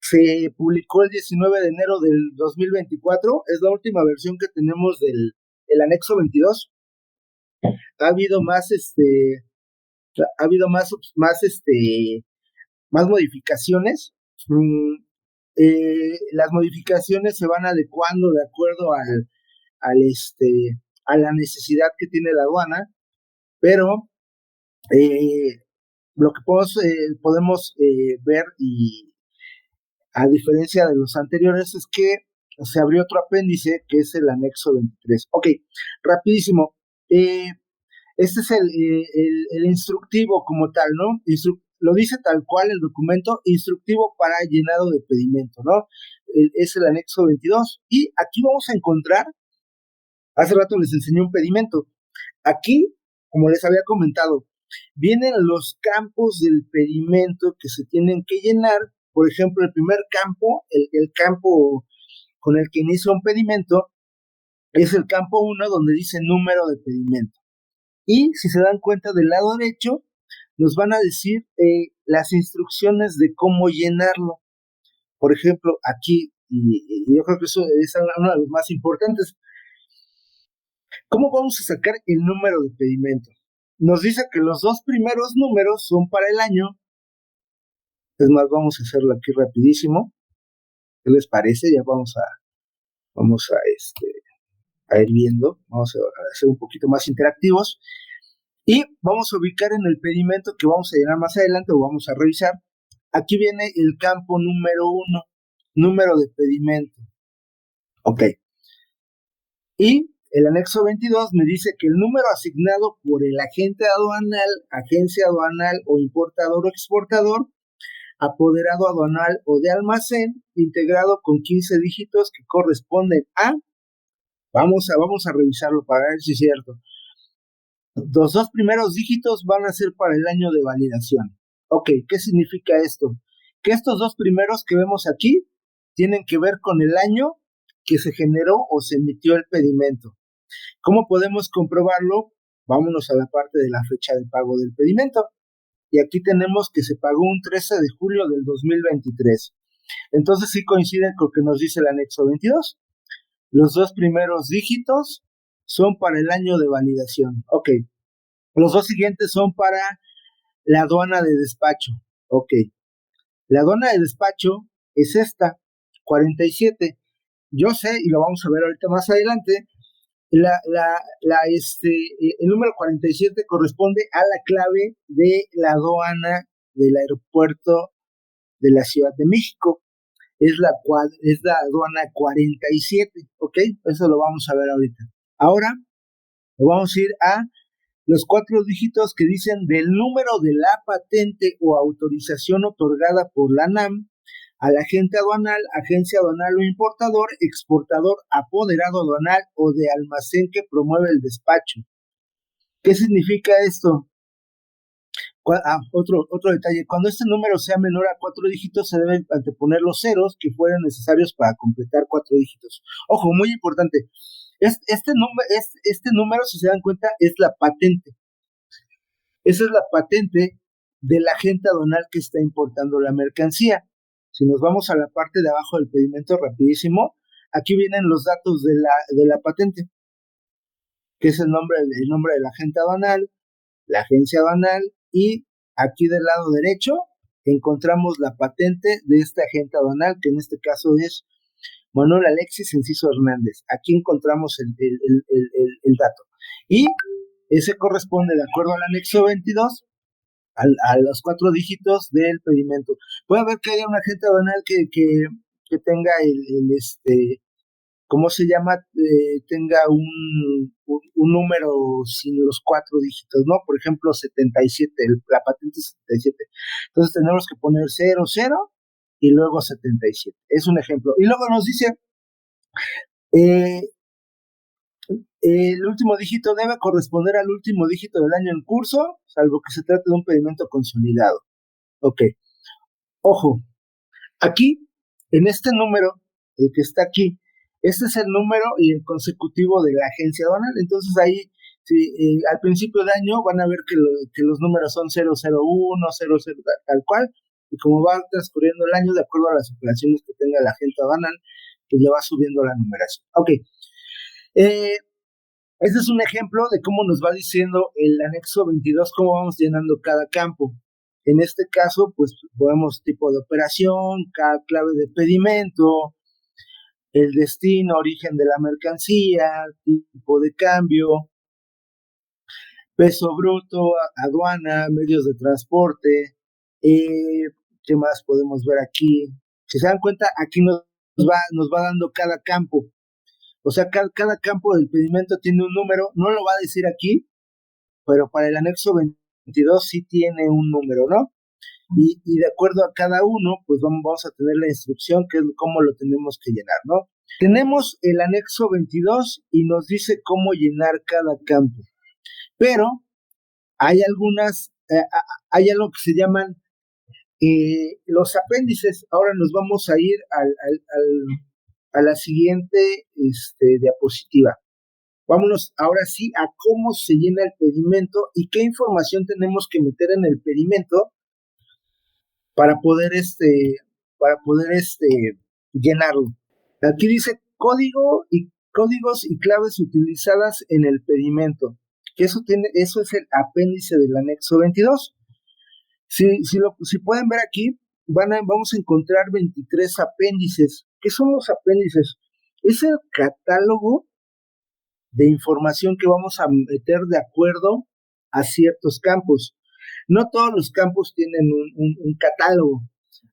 Se publicó el 19 de enero del 2024. Es la última versión que tenemos del anexo 22. Ha habido más más modificaciones. Las modificaciones se van adecuando de acuerdo a la necesidad que tiene la aduana, pero lo que podemos ver, y a diferencia de los anteriores, es que se abrió otro apéndice que es el anexo 23. Ok, rapidísimo. Este es el instructivo como tal, ¿no? Lo dice tal cual el documento, instructivo para llenado de pedimento, ¿no? Es el anexo 22. Y aquí vamos a encontrar, hace rato les enseñé un pedimento. Aquí, como les había comentado, vienen los campos del pedimento que se tienen que llenar. Por ejemplo, el primer campo, el campo con el que inicia un pedimento, es el campo 1 donde dice número de pedimento. Y si se dan cuenta del lado derecho, nos van a decir las instrucciones de cómo llenarlo. Por ejemplo, aquí, y yo creo que eso es uno de los más importantes, ¿cómo vamos a sacar el número de pedimento? Nos dice que los dos primeros números son para el año. Es más, vamos a hacerlo aquí rapidísimo. ¿Qué les parece? Ya vamos a ir viendo. Vamos a hacer un poquito más interactivos. Y vamos a ubicar en el pedimento que vamos a llenar más adelante o vamos a revisar. Aquí viene el campo número 1, número de pedimento. Ok. Y el anexo 22 me dice que el número asignado por el agente aduanal, agencia aduanal o importador o exportador, apoderado aduanal o de almacén, integrado con 15 dígitos que corresponden a, vamos a revisarlo para ver si es cierto. Los dos primeros dígitos van a ser para el año de validación. Ok, ¿qué significa esto? Que estos dos primeros que vemos aquí tienen que ver con el año que se generó o se emitió el pedimento. ¿Cómo podemos comprobarlo? Vámonos a la parte de la fecha de pago del pedimento. Y aquí tenemos que se pagó un 13 de julio del 2023. Entonces sí coincide con lo que nos dice el anexo 22. Los dos primeros dígitos son para el año de validación. Ok. Los dos siguientes son para la aduana de despacho. Ok. La aduana de despacho es esta, 47. Yo sé, y lo vamos a ver ahorita más adelante, el número 47 corresponde a la clave de la aduana del aeropuerto de la Ciudad de México. Es la aduana 47, ¿ok? Eso lo vamos a ver ahorita. Ahora, vamos a ir a los 4 dígitos que dicen del número de la patente o autorización otorgada por la ANAM al agente aduanal, agencia aduanal o importador, exportador, apoderado aduanal o de almacén que promueve el despacho. ¿Qué significa esto? Otro detalle. Cuando este número sea menor a 4 dígitos, se deben anteponer los ceros que fueran necesarios para completar 4 dígitos. Ojo, muy importante. Este número, si se dan cuenta, es la patente. Esa es la patente del agente aduanal que está importando la mercancía. Si nos vamos a la parte de abajo del pedimento rapidísimo, aquí vienen los datos de la patente, que es el nombre del agente aduanal, la agencia aduanal, y aquí del lado derecho encontramos la patente de este agente aduanal, que en este caso es Manuel Alexis Enciso Hernández. Aquí encontramos el dato. Y ese corresponde, de acuerdo al anexo 22, a los 4 dígitos del pedimento. Puede haber que haya un agente aduanal que tenga ¿cómo se llama? Tenga un número sin los 4 dígitos, ¿no? Por ejemplo, 77, la patente es 77. Entonces tenemos que poner 00 y luego 77. Es un ejemplo. Y luego nos dice, el último dígito debe corresponder al último dígito del año en curso, salvo que se trate de un pedimento consolidado. Ok. Ojo, aquí, en este número, el que está aquí, este es el número y el consecutivo de la agencia aduanal. Entonces ahí, al principio de año van a ver que los números son 001, 00, tal cual, y como va transcurriendo el año, de acuerdo a las operaciones que tenga la agente aduanal, pues le va subiendo la numeración. Ok. Este es un ejemplo de cómo nos va diciendo el anexo 22, cómo vamos llenando cada campo. En este caso, pues podemos tipo de operación, cada clave de pedimento, el destino, origen de la mercancía, tipo de cambio, peso bruto, aduana, medios de transporte. ¿Qué más podemos ver aquí? Si se dan cuenta, aquí nos va dando cada campo. O sea, cada campo del pedimento tiene un número, no lo va a decir aquí, pero para el anexo 22 sí tiene un número, ¿no? Y de acuerdo a cada uno, pues vamos a tener la instrucción, que es cómo lo tenemos que llenar, ¿no? Tenemos el anexo 22 y nos dice cómo llenar cada campo, pero Hay hay algo que se llaman los apéndices. Ahora nos vamos a ir a la siguiente diapositiva. Vámonos ahora sí a cómo se llena el pedimento y qué información tenemos que meter en el pedimento para poder para poder llenarlo. Aquí dice códigos y claves utilizadas en el pedimento. Eso es el apéndice del anexo 22. Si pueden ver aquí, vamos a encontrar 23 apéndices. ¿Qué son los apéndices? Es el catálogo de información que vamos a meter de acuerdo a ciertos campos. No todos los campos tienen un catálogo.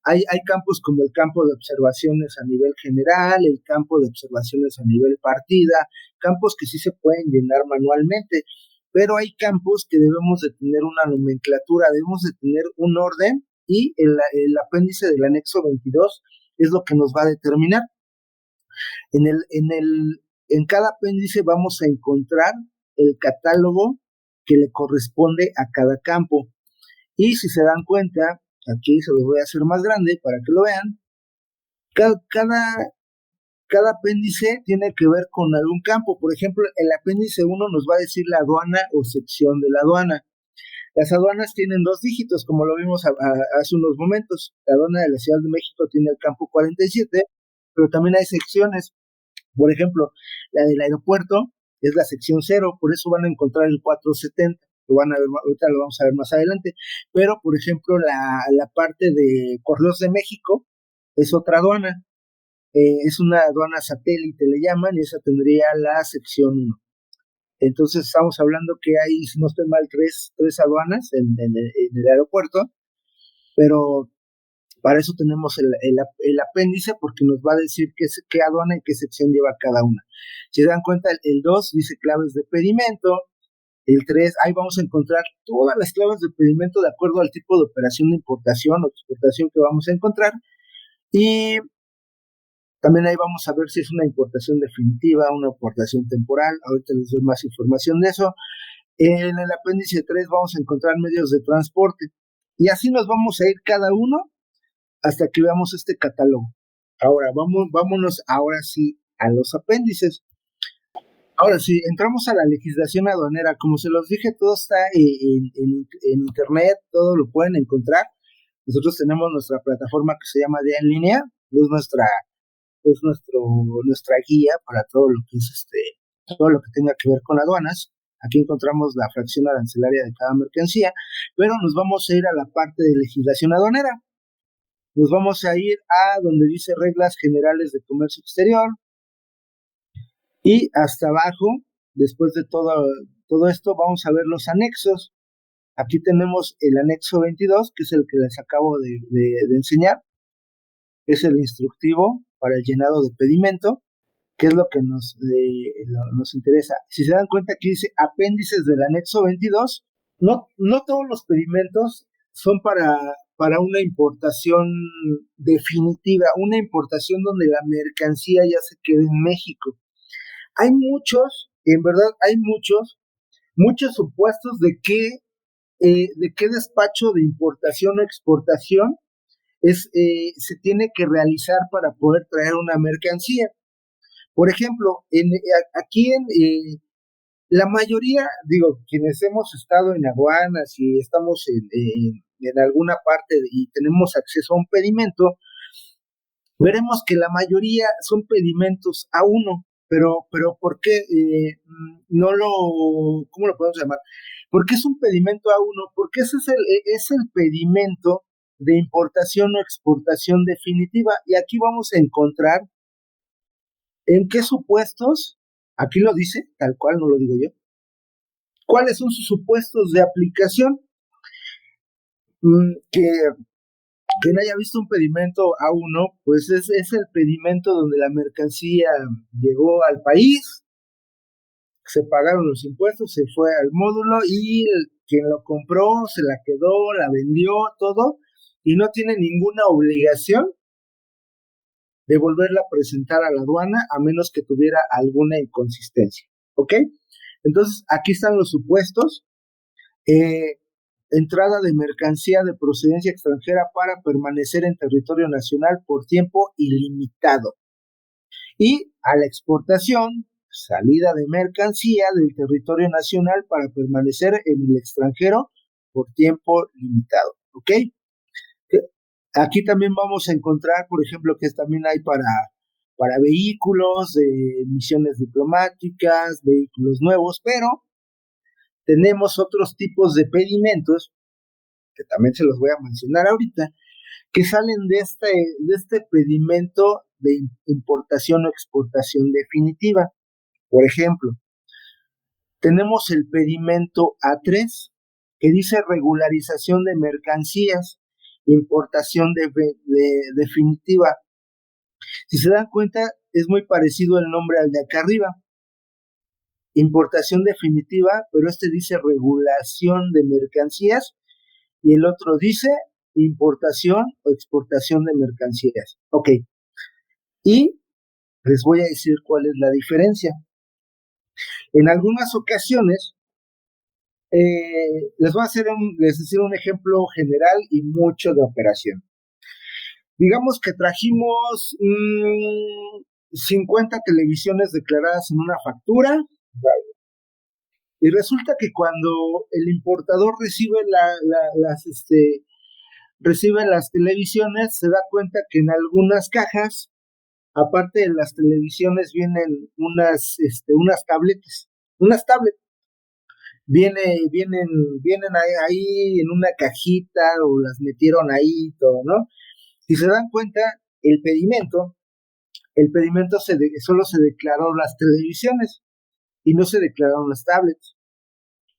Hay campos como el campo de observaciones a nivel general, el campo de observaciones a nivel partida, campos que sí se pueden llenar manualmente, pero hay campos que debemos de tener una nomenclatura, debemos de tener un orden y el apéndice del anexo 22 es lo que nos va a determinar. En cada apéndice vamos a encontrar el catálogo que le corresponde a cada campo. Y si se dan cuenta, aquí se los voy a hacer más grande para que lo vean, cada apéndice tiene que ver con algún campo. Por ejemplo, el apéndice 1 nos va a decir la aduana o sección de la aduana. Las aduanas tienen 2 dígitos, como lo vimos hace unos momentos. La aduana de la Ciudad de México tiene el campo 47, pero también hay secciones. Por ejemplo, la del aeropuerto es la sección 0, por eso van a encontrar el 470. Ahorita lo vamos a ver más adelante. Pero, por ejemplo, la parte de Correos de México es otra aduana. Es una aduana satélite, le llaman, y esa tendría la sección 1. Entonces estamos hablando que hay, si no estoy mal, tres aduanas en el aeropuerto, pero para eso tenemos el apéndice, porque nos va a decir qué aduana y qué sección lleva cada una. Si se dan cuenta, el 2 dice claves de pedimento, el 3, ahí vamos a encontrar todas las claves de pedimento de acuerdo al tipo de operación de importación o exportación que vamos a encontrar, y también ahí vamos a ver si es una importación definitiva, una importación temporal. Ahorita les doy más información de eso. En el apéndice 3 vamos a encontrar medios de transporte. Y así nos vamos a ir cada uno hasta que veamos este catálogo. Ahora, vámonos ahora sí a los apéndices. Ahora sí, entramos a la legislación aduanera. Como se los dije, todo está en internet, todo lo pueden encontrar. Nosotros tenemos nuestra plataforma que se llama DEA en línea, es nuestra guía para todo lo que es todo lo que tenga que ver con aduanas. Aquí encontramos la fracción arancelaria de cada mercancía, pero nos vamos a ir a la parte de legislación aduanera. Nos vamos a ir a donde dice reglas generales de comercio exterior, y hasta abajo, después de todo esto, vamos a ver los anexos. Aquí tenemos el anexo 22, que es el que les acabo de enseñar. Es el instructivo para el llenado de pedimento, que es lo que nos interesa. Si se dan cuenta, aquí dice apéndices del anexo 22. No todos los pedimentos son para una importación definitiva, una importación donde la mercancía ya se quede en México. Hay en verdad hay muchos supuestos de qué despacho de importación o exportación se tiene que realizar para poder traer una mercancía. Por ejemplo, aquí la mayoría, digo, quienes hemos estado en aduanas y estamos en alguna parte y tenemos acceso a un pedimento, veremos que la mayoría son pedimentos A1, pero ¿por qué cómo lo podemos llamar? ¿Por qué es un pedimento A1? Porque ese es el pedimento de importación o exportación definitiva. Y aquí vamos a encontrar en qué supuestos, aquí lo dice, tal cual, no lo digo yo, cuáles son sus supuestos de aplicación. Que quien haya visto un pedimento A1, pues es el pedimento donde la mercancía llegó al país, se pagaron los impuestos, se fue al módulo y quien lo compró se la quedó, la vendió, todo, y no tiene ninguna obligación de volverla a presentar a la aduana a menos que tuviera alguna inconsistencia. ¿Ok? Entonces, aquí están los supuestos. Eh, entrada de mercancía de procedencia extranjera para permanecer en territorio nacional por tiempo ilimitado. Y a la exportación, salida de mercancía del territorio nacional para permanecer en el extranjero por tiempo limitado. ¿Ok? Aquí también vamos a encontrar, por ejemplo, que también hay para vehículos, misiones diplomáticas, vehículos nuevos, pero tenemos otros tipos de pedimentos, que también se los voy a mencionar ahorita, que salen de este pedimento de importación o exportación definitiva. Por ejemplo, tenemos el pedimento A3, que dice regularización de mercancías, importación definitiva. Si se dan cuenta, es muy parecido el nombre al de acá arriba. Importación definitiva, pero este dice regulación de mercancías y el otro dice importación o exportación de mercancías. Ok, y les voy a decir cuál es la diferencia. En algunas ocasiones, les voy a decir un ejemplo general y mucho de operación. Digamos que trajimos 50 televisiones declaradas en una factura, y resulta que cuando el importador recibe las televisiones, se da cuenta que en algunas cajas, aparte de las televisiones, vienen unas tabletas, unas tablets. Vienen ahí en una cajita o las metieron ahí, todo, ¿no? Si se dan cuenta, el pedimento, solo se declaró las televisiones y no se declararon las tablets.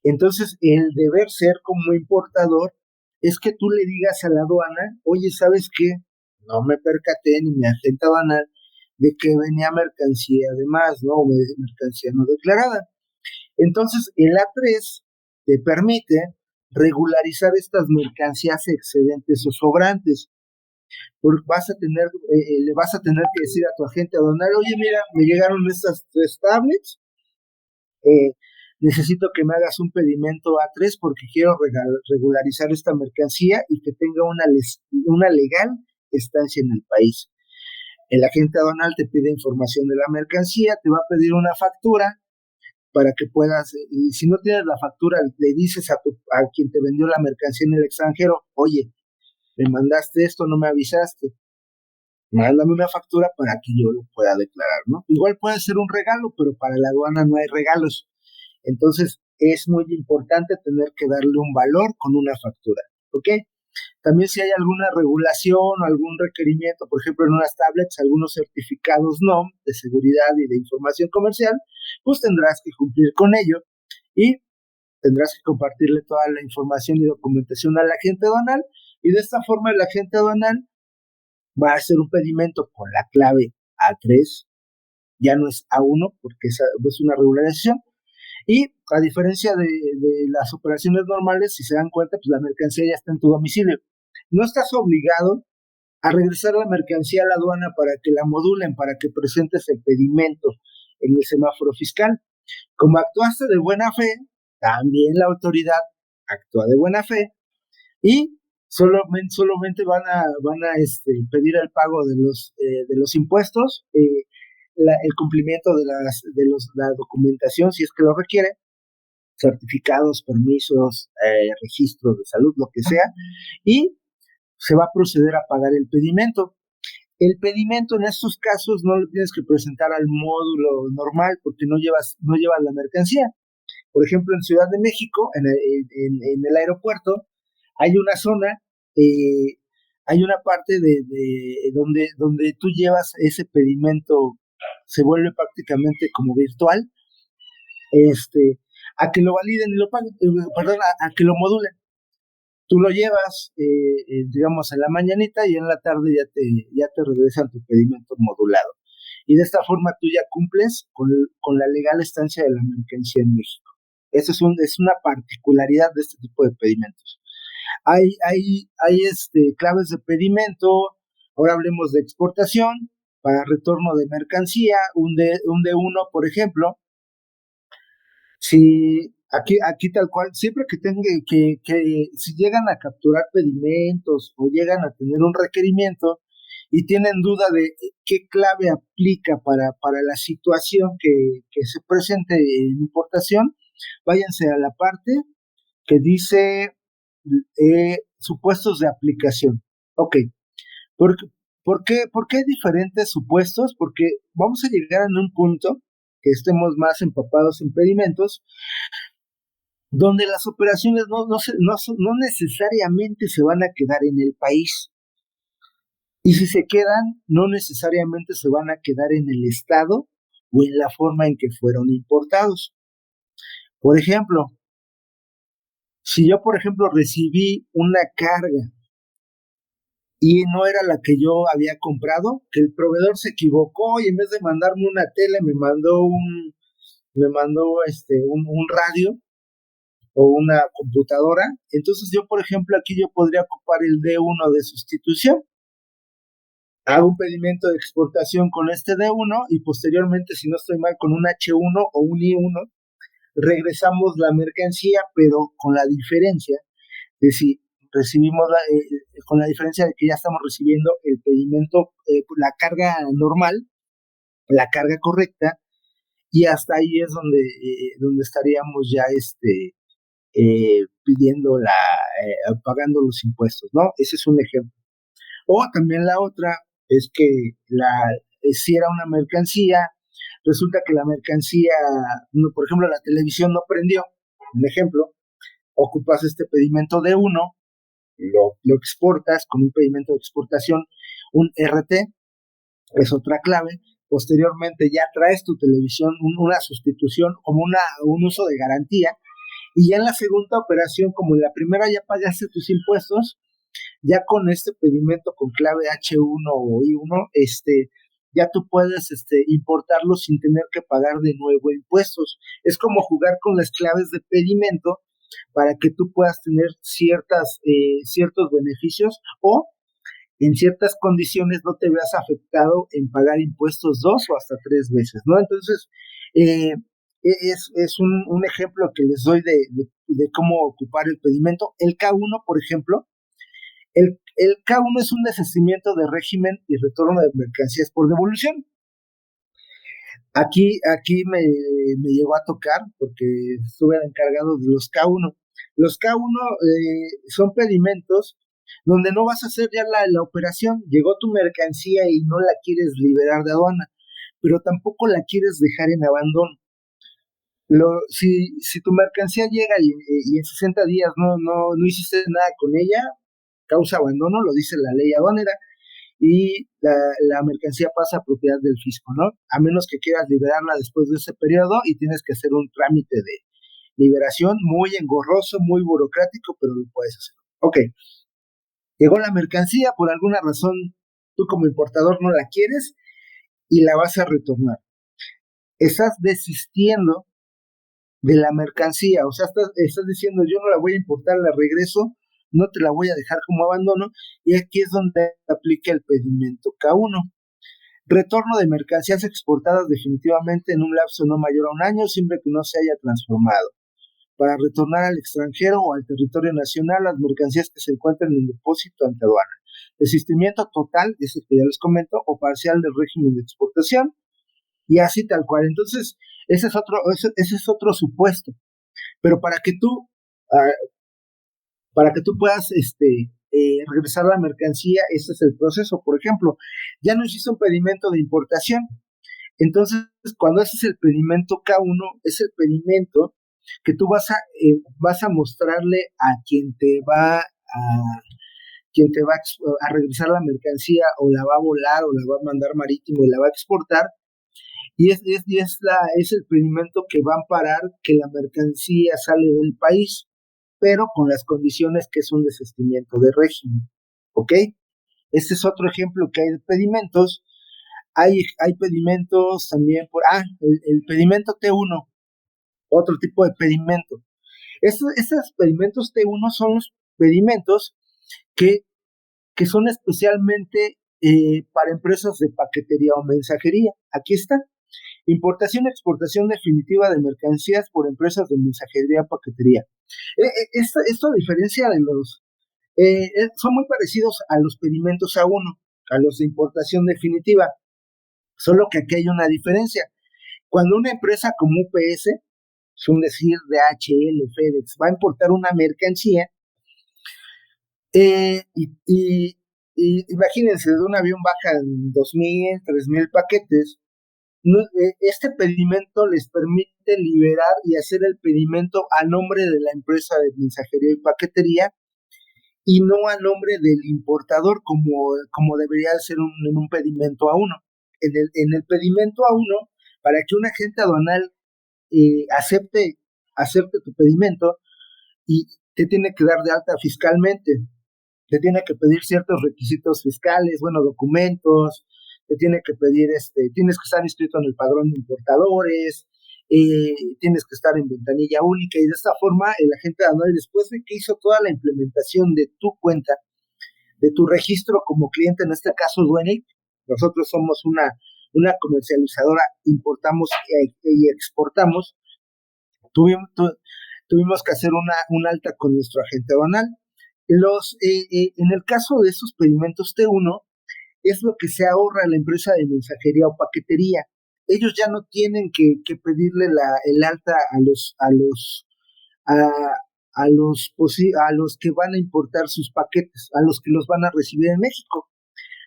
Entonces, el deber ser como importador es que tú le digas a la aduana, oye, ¿sabes qué? No me percaté ni mi agente aduanal de que venía mercancía de más, ¿no? O mercancía no declarada. Entonces, el A3 te permite regularizar estas mercancías excedentes o sobrantes. Porque le vas a tener que decir a tu agente aduanal, oye, mira, me llegaron estas 3 tablets, eh, necesito que me hagas un pedimento A3 porque quiero regularizar esta mercancía y que tenga una legal estancia en el país. El agente aduanal te pide información de la mercancía, te va a pedir una factura para que puedas, si no tienes la factura, le dices a quien te vendió la mercancía en el extranjero, oye, me mandaste esto, no me avisaste, mándame una factura para que yo lo pueda declarar, ¿no? Igual puede ser un regalo, pero para la aduana no hay regalos. Entonces, es muy importante tener que darle un valor con una factura, ¿ok? También si hay alguna regulación o algún requerimiento, por ejemplo, en unas tablets, algunos certificados NOM de seguridad y de información comercial, pues tendrás que cumplir con ello y tendrás que compartirle toda la información y documentación al agente aduanal y de esta forma el agente aduanal va a hacer un pedimento con la clave A3, ya no es A1 porque es una regularización. Y a diferencia de las operaciones normales, si se dan cuenta, pues la mercancía ya está en tu domicilio. No estás obligado a regresar la mercancía a la aduana para que la modulen, para que presentes el pedimento en el semáforo fiscal. Como actuaste de buena fe, también la autoridad actúa de buena fe y solamente van a pedir el pago de los impuestos, el cumplimiento la documentación si es que lo requiere, certificados, permisos, registros de salud, lo que sea, y se va a proceder a pagar el pedimento. El pedimento en estos casos no lo tienes que presentar al módulo normal porque no llevas la mercancía. Por ejemplo, en Ciudad de México, en el aeropuerto, hay una zona, hay una parte donde tú llevas ese pedimento, se vuelve prácticamente como virtual, a que lo validen y lo paguen, perdón, a que lo modulen. Tú lo llevas, digamos, en la mañanita y en la tarde ya te regresan tu pedimento modulado. Y de esta forma tú ya cumples con la legal estancia de la mercancía en México. Eso es una particularidad de este tipo de pedimentos. Hay claves de pedimento. Ahora hablemos de exportación para retorno de mercancía, un D1, por ejemplo. Si Aquí tal cual, siempre que tenga que si llegan a capturar pedimentos o llegan a tener un requerimiento y tienen duda de qué clave aplica para la situación que se presente en importación, váyanse a la parte que dice supuestos de aplicación. Ok, ¿por, por qué hay diferentes supuestos? Porque vamos a llegar en un punto que estemos más empapados en pedimentos, donde las operaciones no necesariamente se van a quedar en el país. Y si se quedan, no necesariamente se van a quedar en el estado o en la forma en que fueron importados. Por ejemplo, si yo, por ejemplo, recibí una carga y no era la que yo había comprado, que el proveedor se equivocó y en vez de mandarme una tele me mandó un radio o una computadora. Entonces yo, por ejemplo, aquí yo podría ocupar el D1 de sustitución. Hago un pedimento de exportación con este D1 y posteriormente, si no estoy mal, con un H1 o un I1, regresamos la mercancía, pero con la diferencia de si recibimos con la diferencia de que ya estamos recibiendo el pedimento, la carga normal, la carga correcta, y hasta ahí es donde estaríamos ya pidiendo pagando los impuestos, ¿no? Ese es un ejemplo. O también la otra es que si era una mercancía, resulta que la mercancía, por ejemplo, la televisión no prendió, un ejemplo, ocupas este pedimento de uno, lo exportas con un pedimento de exportación, un RT, es otra clave. Posteriormente ya traes tu televisión, una sustitución como un uso de garantía, y ya en la segunda operación, como en la primera ya pagaste tus impuestos, ya con este pedimento con clave H1 o I1, ya tú puedes importarlo sin tener que pagar de nuevo impuestos. Es como jugar con las claves de pedimento para que tú puedas tener ciertos beneficios, o en ciertas condiciones no te veas afectado en pagar impuestos 2 o hasta 3 veces, ¿no? Entonces, eh, es un ejemplo que les doy de cómo ocupar el pedimento. El K1, por ejemplo, el K1 es un desistimiento de régimen y retorno de mercancías por devolución. Aquí me llegó a tocar porque estuve encargado de los K1. Los K1 son pedimentos donde no vas a hacer ya la operación. Llegó tu mercancía y no la quieres liberar de aduana, pero tampoco la quieres dejar en abandono. Si tu mercancía llega y en 60 días no hiciste nada con ella, causa abandono, lo dice la ley aduanera, y la mercancía pasa a propiedad del fisco, ¿no? A menos que quieras liberarla después de ese periodo y tienes que hacer un trámite de liberación muy engorroso, muy burocrático, pero lo puedes hacer. Ok, llegó la mercancía, por alguna razón tú como importador no la quieres y la vas a retornar. Estás desistiendo de la mercancía, o sea, estás diciendo yo no la voy a importar, la regreso, no te la voy a dejar como abandono, y aquí es donde aplica el pedimento K1. Retorno de mercancías exportadas definitivamente en un lapso no mayor a un año, siempre que no se haya transformado, para retornar al extranjero o al territorio nacional las mercancías que se encuentran en depósito ante aduana. Desistimiento total, ese que ya les comento, o parcial del régimen de exportación, y así tal cual. Entonces, ese es otro supuesto. Pero para que tú puedas regresar la mercancía, este es el proceso. Por ejemplo, ya no hiciste un pedimento de importación. Entonces, cuando haces el pedimento K1, es el pedimento que tú vas a mostrarle a quien te va a regresar la mercancía, o la va a volar, o la va a mandar marítimo y la va a exportar. Y es el pedimento que va a amparar que la mercancía sale del país, pero con las condiciones que es un desistimiento de régimen. ¿Ok? Este es otro ejemplo que hay de pedimentos. Hay pedimentos también el pedimento T1, otro tipo de pedimento. Estos pedimentos T1 son los pedimentos que son especialmente para empresas de paquetería o mensajería. Aquí está. Importación y exportación definitiva de mercancías por empresas de mensajería o paquetería. Esto a diferencia de son muy parecidos a los pedimentos A1, a los de importación definitiva, solo que aquí hay una diferencia. Cuando una empresa como UPS, es un decir DHL, FedEx, va a importar una mercancía, y imagínense, de un avión bajan 2,000, 3,000 paquetes. Este pedimento les permite liberar y hacer el pedimento a nombre de la empresa de mensajería y paquetería y no a nombre del importador como debería ser en un pedimento A1. En el pedimento A1, para que un agente aduanal acepte tu pedimento, y te tiene que dar de alta fiscalmente, te tiene que pedir ciertos requisitos fiscales, documentos, te tiene que pedir, tienes que estar inscrito en el padrón de importadores, tienes que estar en ventanilla única, y de esta forma el agente aduanal, después de que hizo toda la implementación de tu cuenta, de tu registro como cliente, en este caso Duenic, nosotros somos una comercializadora, importamos y exportamos, tuvimos que hacer un alta con nuestro agente aduanal. En el caso de esos pedimentos T1, es lo que se ahorra la empresa de mensajería o paquetería. Ellos ya no tienen que pedirle el alta a, a los que van a importar sus paquetes, a los que los van a recibir en México.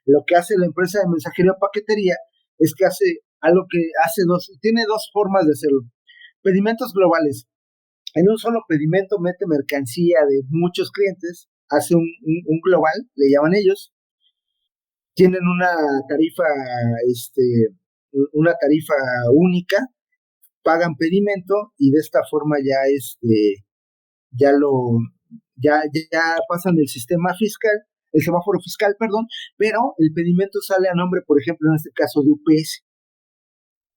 Lo que hace la empresa de mensajería o paquetería es que hace algo que tiene dos formas de hacerlo. Pedimentos globales. En un solo pedimento mete mercancía de muchos clientes, hace un global, le llaman ellos, tienen una tarifa única, pagan pedimento y de esta forma ya pasan el sistema fiscal, el semáforo fiscal, perdón, pero el pedimento sale a nombre, por ejemplo, en este caso de UPS,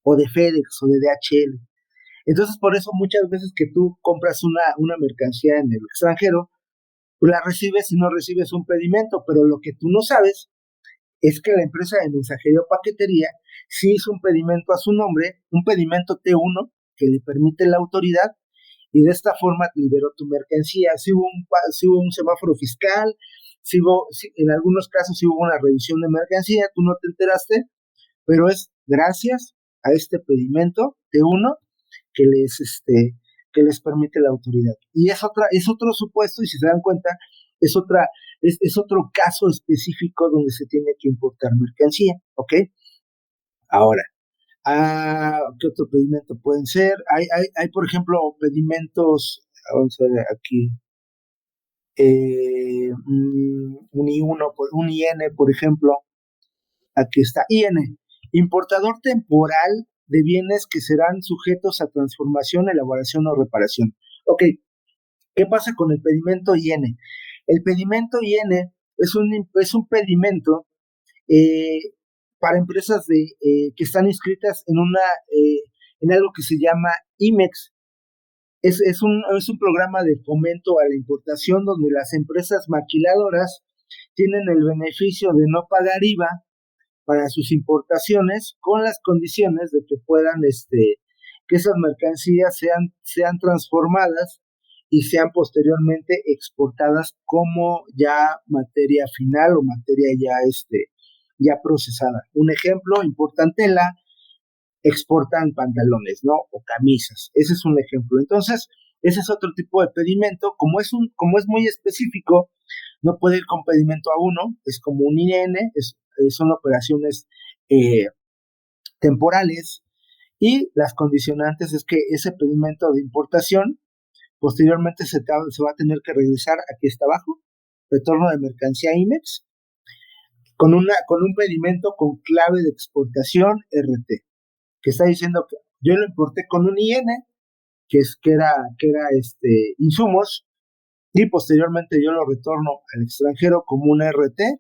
o de FedEx, o de DHL. Entonces, por eso muchas veces que tú compras una mercancía en el extranjero, tú la recibes y no recibes un pedimento, pero lo que tú no sabes es que la empresa de mensajería o paquetería sí hizo un pedimento a su nombre, un pedimento T1 que le permite la autoridad, y de esta forma liberó tu mercancía. Sí hubo un semáforo fiscal, en algunos casos sí hubo una revisión de mercancía, tú no te enteraste, pero es gracias a este pedimento T1 que les permite la autoridad. Y es otro supuesto, y si se dan cuenta, es otro caso específico donde se tiene que importar mercancía, ¿ok? Ahora, ¿qué otro pedimento pueden ser? Hay por ejemplo, pedimentos, vamos a ver aquí, un IN, por ejemplo, aquí está, IN, importador temporal de bienes que serán sujetos a transformación, elaboración o reparación. Ok, ¿qué pasa con el pedimento IN? El pedimento IN es un pedimento para empresas que están inscritas en algo que se llama IMEX. Es un programa de fomento a la importación donde las empresas maquiladoras tienen el beneficio de no pagar IVA para sus importaciones, con las condiciones de que puedan, que esas mercancías sean transformadas y sean posteriormente exportadas como ya materia final o materia ya procesada. Un ejemplo, importan tela, exportan pantalones, ¿no? O camisas. Ese es un ejemplo. Entonces, ese es otro tipo de pedimento. Como es muy específico, no puede ir con pedimento A1, es como un IN, son operaciones temporales, y las condicionantes es que ese pedimento de importación posteriormente se va a tener que regresar, aquí está abajo, retorno de mercancía IMEX, con un pedimento con clave de exportación RT, que está diciendo que yo lo importé con un IN, que era insumos, y posteriormente yo lo retorno al extranjero como una RT,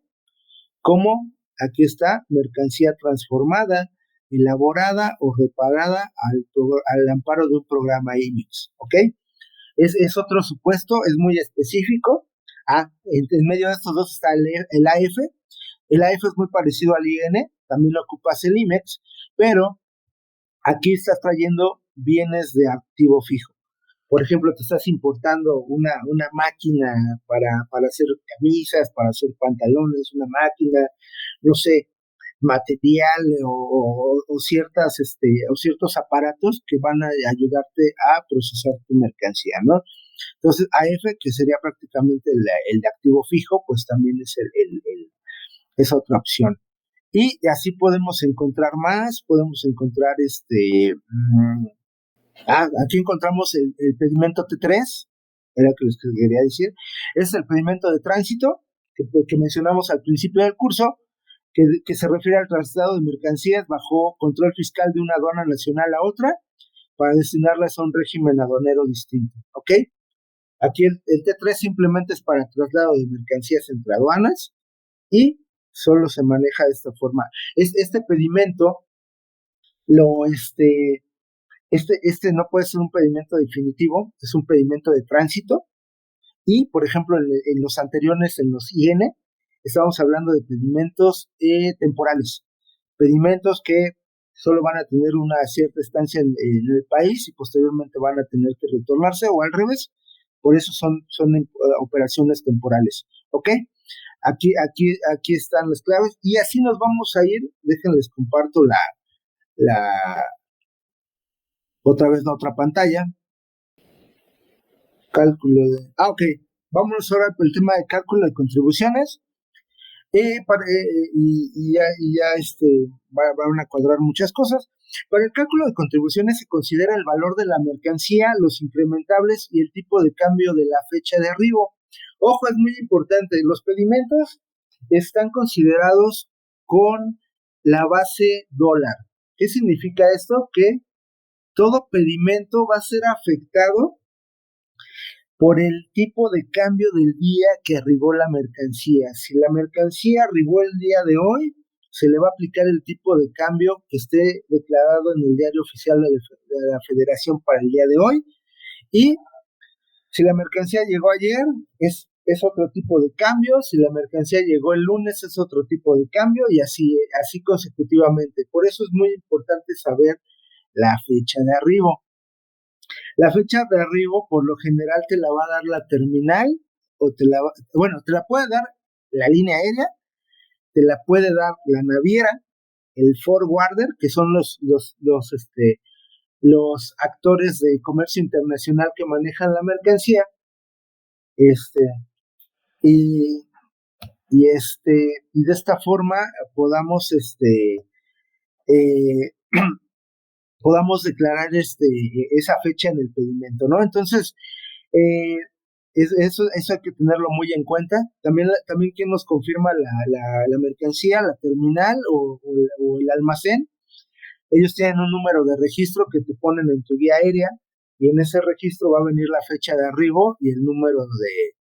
como aquí está, mercancía transformada, elaborada o reparada al amparo de un programa IMEX, ¿ok? Es otro supuesto, es muy específico. En medio de estos dos está el AF. El AF es muy parecido al IN, también lo ocupas el IMEX, pero Aquí estás trayendo bienes de activo fijo. Por ejemplo, te estás importando una máquina para hacer camisas, para hacer pantalones, una máquina, no sé, material o ciertas, o ciertos aparatos que van a ayudarte a procesar tu mercancía, ¿no? Entonces, AF, que sería prácticamente el de activo fijo, pues también es es otra opción. Y así podemos encontrar más, podemos encontrar aquí encontramos el pedimento T3, era lo que les quería decir. Es el pedimento de tránsito que mencionamos al principio del curso, que se refiere al traslado de mercancías bajo control fiscal de una aduana nacional a otra para destinarlas a un régimen aduanero distinto. ¿Ok? Aquí el T3 simplemente es para traslado de mercancías entre aduanas y solo se maneja de esta forma. Este pedimento, lo, este no puede ser un pedimento definitivo, es un pedimento de tránsito. Y, por ejemplo, en los anteriores, en los IN, estábamos hablando de pedimentos temporales, pedimentos que solo van a tener una cierta estancia en el país y posteriormente van a tener que retornarse o al revés. Por eso son operaciones temporales. ¿Ok? Aquí están las claves y así nos vamos a ir. Déjenles comparto la otra vez la otra pantalla. Cálculo de... ok. Vámonos ahora por el tema de cálculo de contribuciones. Van a cuadrar muchas cosas. Para el cálculo de contribuciones se considera el valor de la mercancía, los incrementables y el tipo de cambio de la fecha de arribo. Ojo, es muy importante, los pedimentos están considerados con la base dólar. ¿Qué significa esto? Que todo pedimento va a ser afectado por el tipo de cambio del día que arribó la mercancía. Si la mercancía arribó el día de hoy, se le va a aplicar el tipo de cambio que esté declarado en el diario oficial de la Federación para el día de hoy. Y si la mercancía llegó ayer, es otro tipo de cambio. Si la mercancía llegó el lunes, es otro tipo de cambio y así consecutivamente. Por eso es muy importante saber la fecha de arribo. La fecha de arribo, por lo general, te la va a dar la terminal, o te la puede dar la línea aérea, te la puede dar la naviera, el forwarder, que son los actores de comercio internacional que manejan la mercancía, este, y, y de esta forma podamos, eh, podamos declarar esa fecha en el pedimento, ¿no? Entonces, eh, eso hay que tenerlo muy en cuenta. También quien nos confirma la mercancía, la terminal o el almacén, ellos tienen un número de registro que te ponen en tu guía aérea y en ese registro va a venir la fecha de arribo y el número de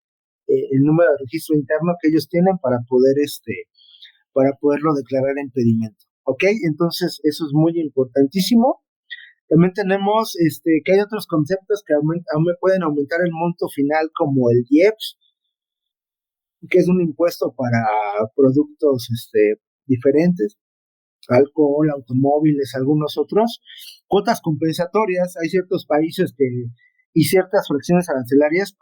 registro interno que ellos tienen para poderlo declarar en pedimento. ¿Ok? Entonces, eso es muy importantísimo. También tenemos que hay otros conceptos que aún me pueden aumentar el monto final, como el IEPS, que es un impuesto para productos diferentes, alcohol, automóviles, algunos otros. Cuotas compensatorias, hay ciertos países y ciertas fracciones arancelarias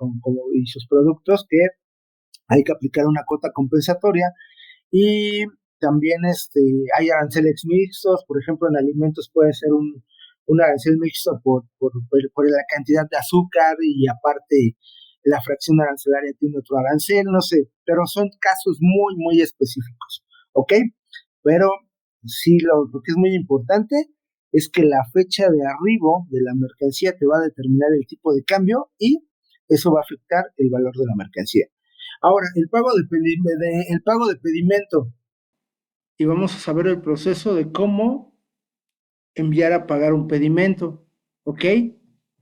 y sus productos que hay que aplicar una cuota compensatoria. Y también hay aranceles mixtos, por ejemplo, en alimentos puede ser un arancel mixto por la cantidad de azúcar y aparte la fracción arancelaria tiene otro arancel, no sé, pero son casos muy, muy específicos, ¿ok? Pero sí, lo que es muy importante es que la fecha de arribo de la mercancía te va a determinar el tipo de cambio y eso va a afectar el valor de la mercancía. Ahora, el pago de pedimento. Y vamos a saber el proceso de cómo enviar a pagar un pedimento, ¿ok?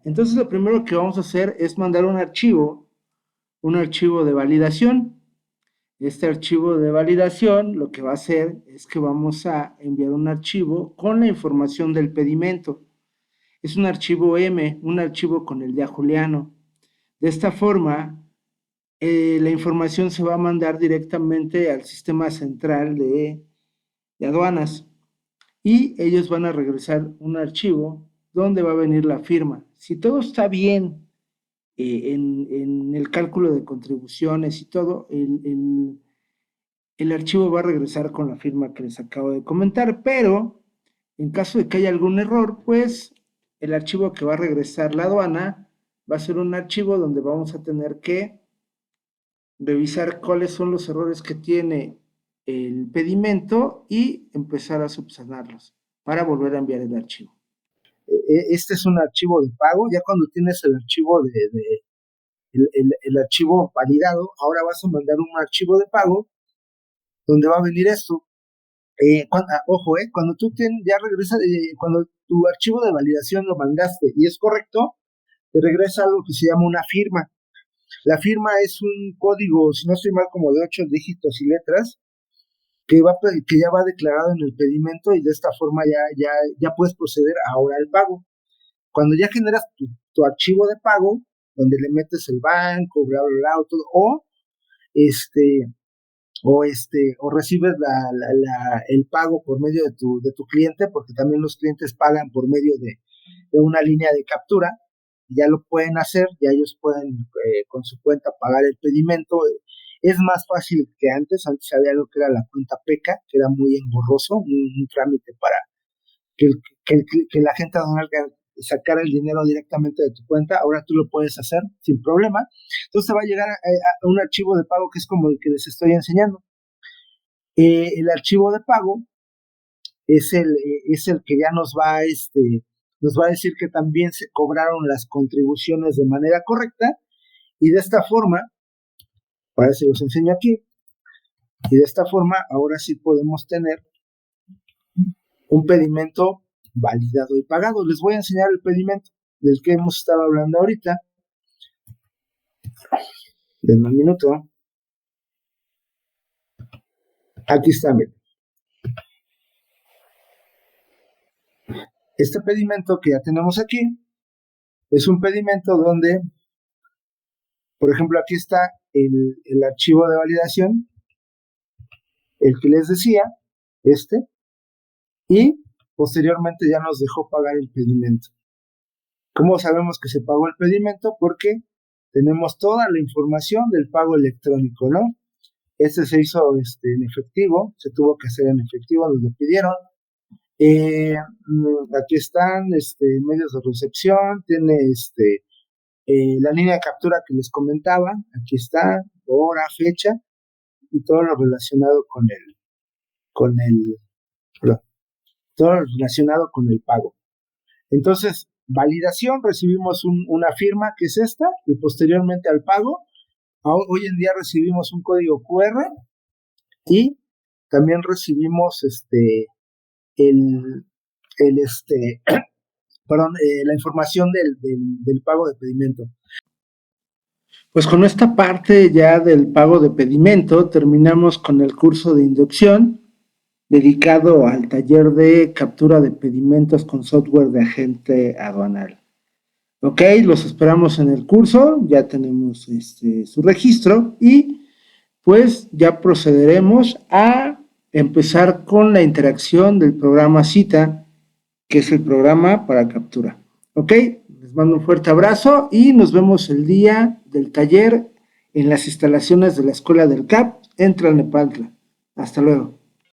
Entonces lo primero que vamos a hacer es mandar un archivo de validación. Este archivo de validación lo que va a hacer es que vamos a enviar un archivo con la información del pedimento. Es un archivo M, un archivo con el día juliano. De esta forma, la información se va a mandar directamente al sistema central de aduanas. y ellos van a regresar un archivo donde va a venir la firma. Si todo está bien en el cálculo de contribuciones y todo, el archivo va a regresar con la firma que les acabo de comentar, pero en caso de que haya algún error, pues el archivo que va a regresar la aduana va a ser un archivo donde vamos a tener que revisar cuáles son los errores que tiene el pedimento y empezar a subsanarlos para volver a enviar el archivo. Este es un archivo de pago. Ya cuando tienes el archivo el archivo validado, ahora vas a mandar un archivo de pago donde va a venir esto. Ojo, cuando tú ya regresas, cuando tu archivo de validación lo mandaste y es correcto, te regresa algo que se llama una firma. La firma es un código, si no estoy mal, como de 8 dígitos y letras, que ya va declarado en el pedimento, y de esta forma ya puedes proceder ahora al pago. Cuando ya generas tu archivo de pago, donde le metes el banco, bla, bla, bla, todo, o recibes el pago por medio de tu cliente, porque también los clientes pagan por medio de una línea de captura, y ya lo pueden hacer, ya ellos pueden con su cuenta pagar el pedimento. Es más fácil que antes había algo que era la cuenta PECA, que era muy engorroso, un trámite para que la gente aduanal sacara el dinero directamente de tu cuenta. Ahora tú lo puedes hacer sin problema. Entonces te va a llegar a un archivo de pago que es como el que les estoy enseñando. El archivo de pago es el que ya nos va a decir que también se cobraron las contribuciones de manera correcta, y de esta forma, para eso los enseño aquí, y de esta forma ahora sí podemos tener un pedimento validado y pagado. Les voy a enseñar el pedimento del que hemos estado hablando ahorita. Denme un minuto. Aquí está, miren. Este pedimento que ya tenemos aquí es un pedimento donde, por ejemplo, aquí está el archivo de validación, el que les decía, y posteriormente ya nos dejó pagar el pedimento. ¿Cómo sabemos que se pagó el pedimento? Porque tenemos toda la información del pago electrónico, ¿no? Este se hizo en efectivo, se tuvo que hacer en efectivo, nos lo pidieron. Aquí están medios de recepción, tiene la línea de captura que les comentaba, aquí está, hora, fecha, y todo lo relacionado todo lo relacionado con el pago. Entonces, validación, recibimos una firma que es esta, y posteriormente al pago, hoy en día recibimos un código QR, y también recibimos la información del pago de pedimento. Pues con esta parte ya del pago de pedimento terminamos con el curso de inducción dedicado al taller de captura de pedimentos con software de agente aduanal. Ok, los esperamos en el curso, ya tenemos su registro, y pues ya procederemos a empezar con la interacción del programa Cita, que es el programa para captura. Ok, les mando un fuerte abrazo y nos vemos el día del taller en las instalaciones de la Escuela del CAP en Tlalnepantla. Hasta luego.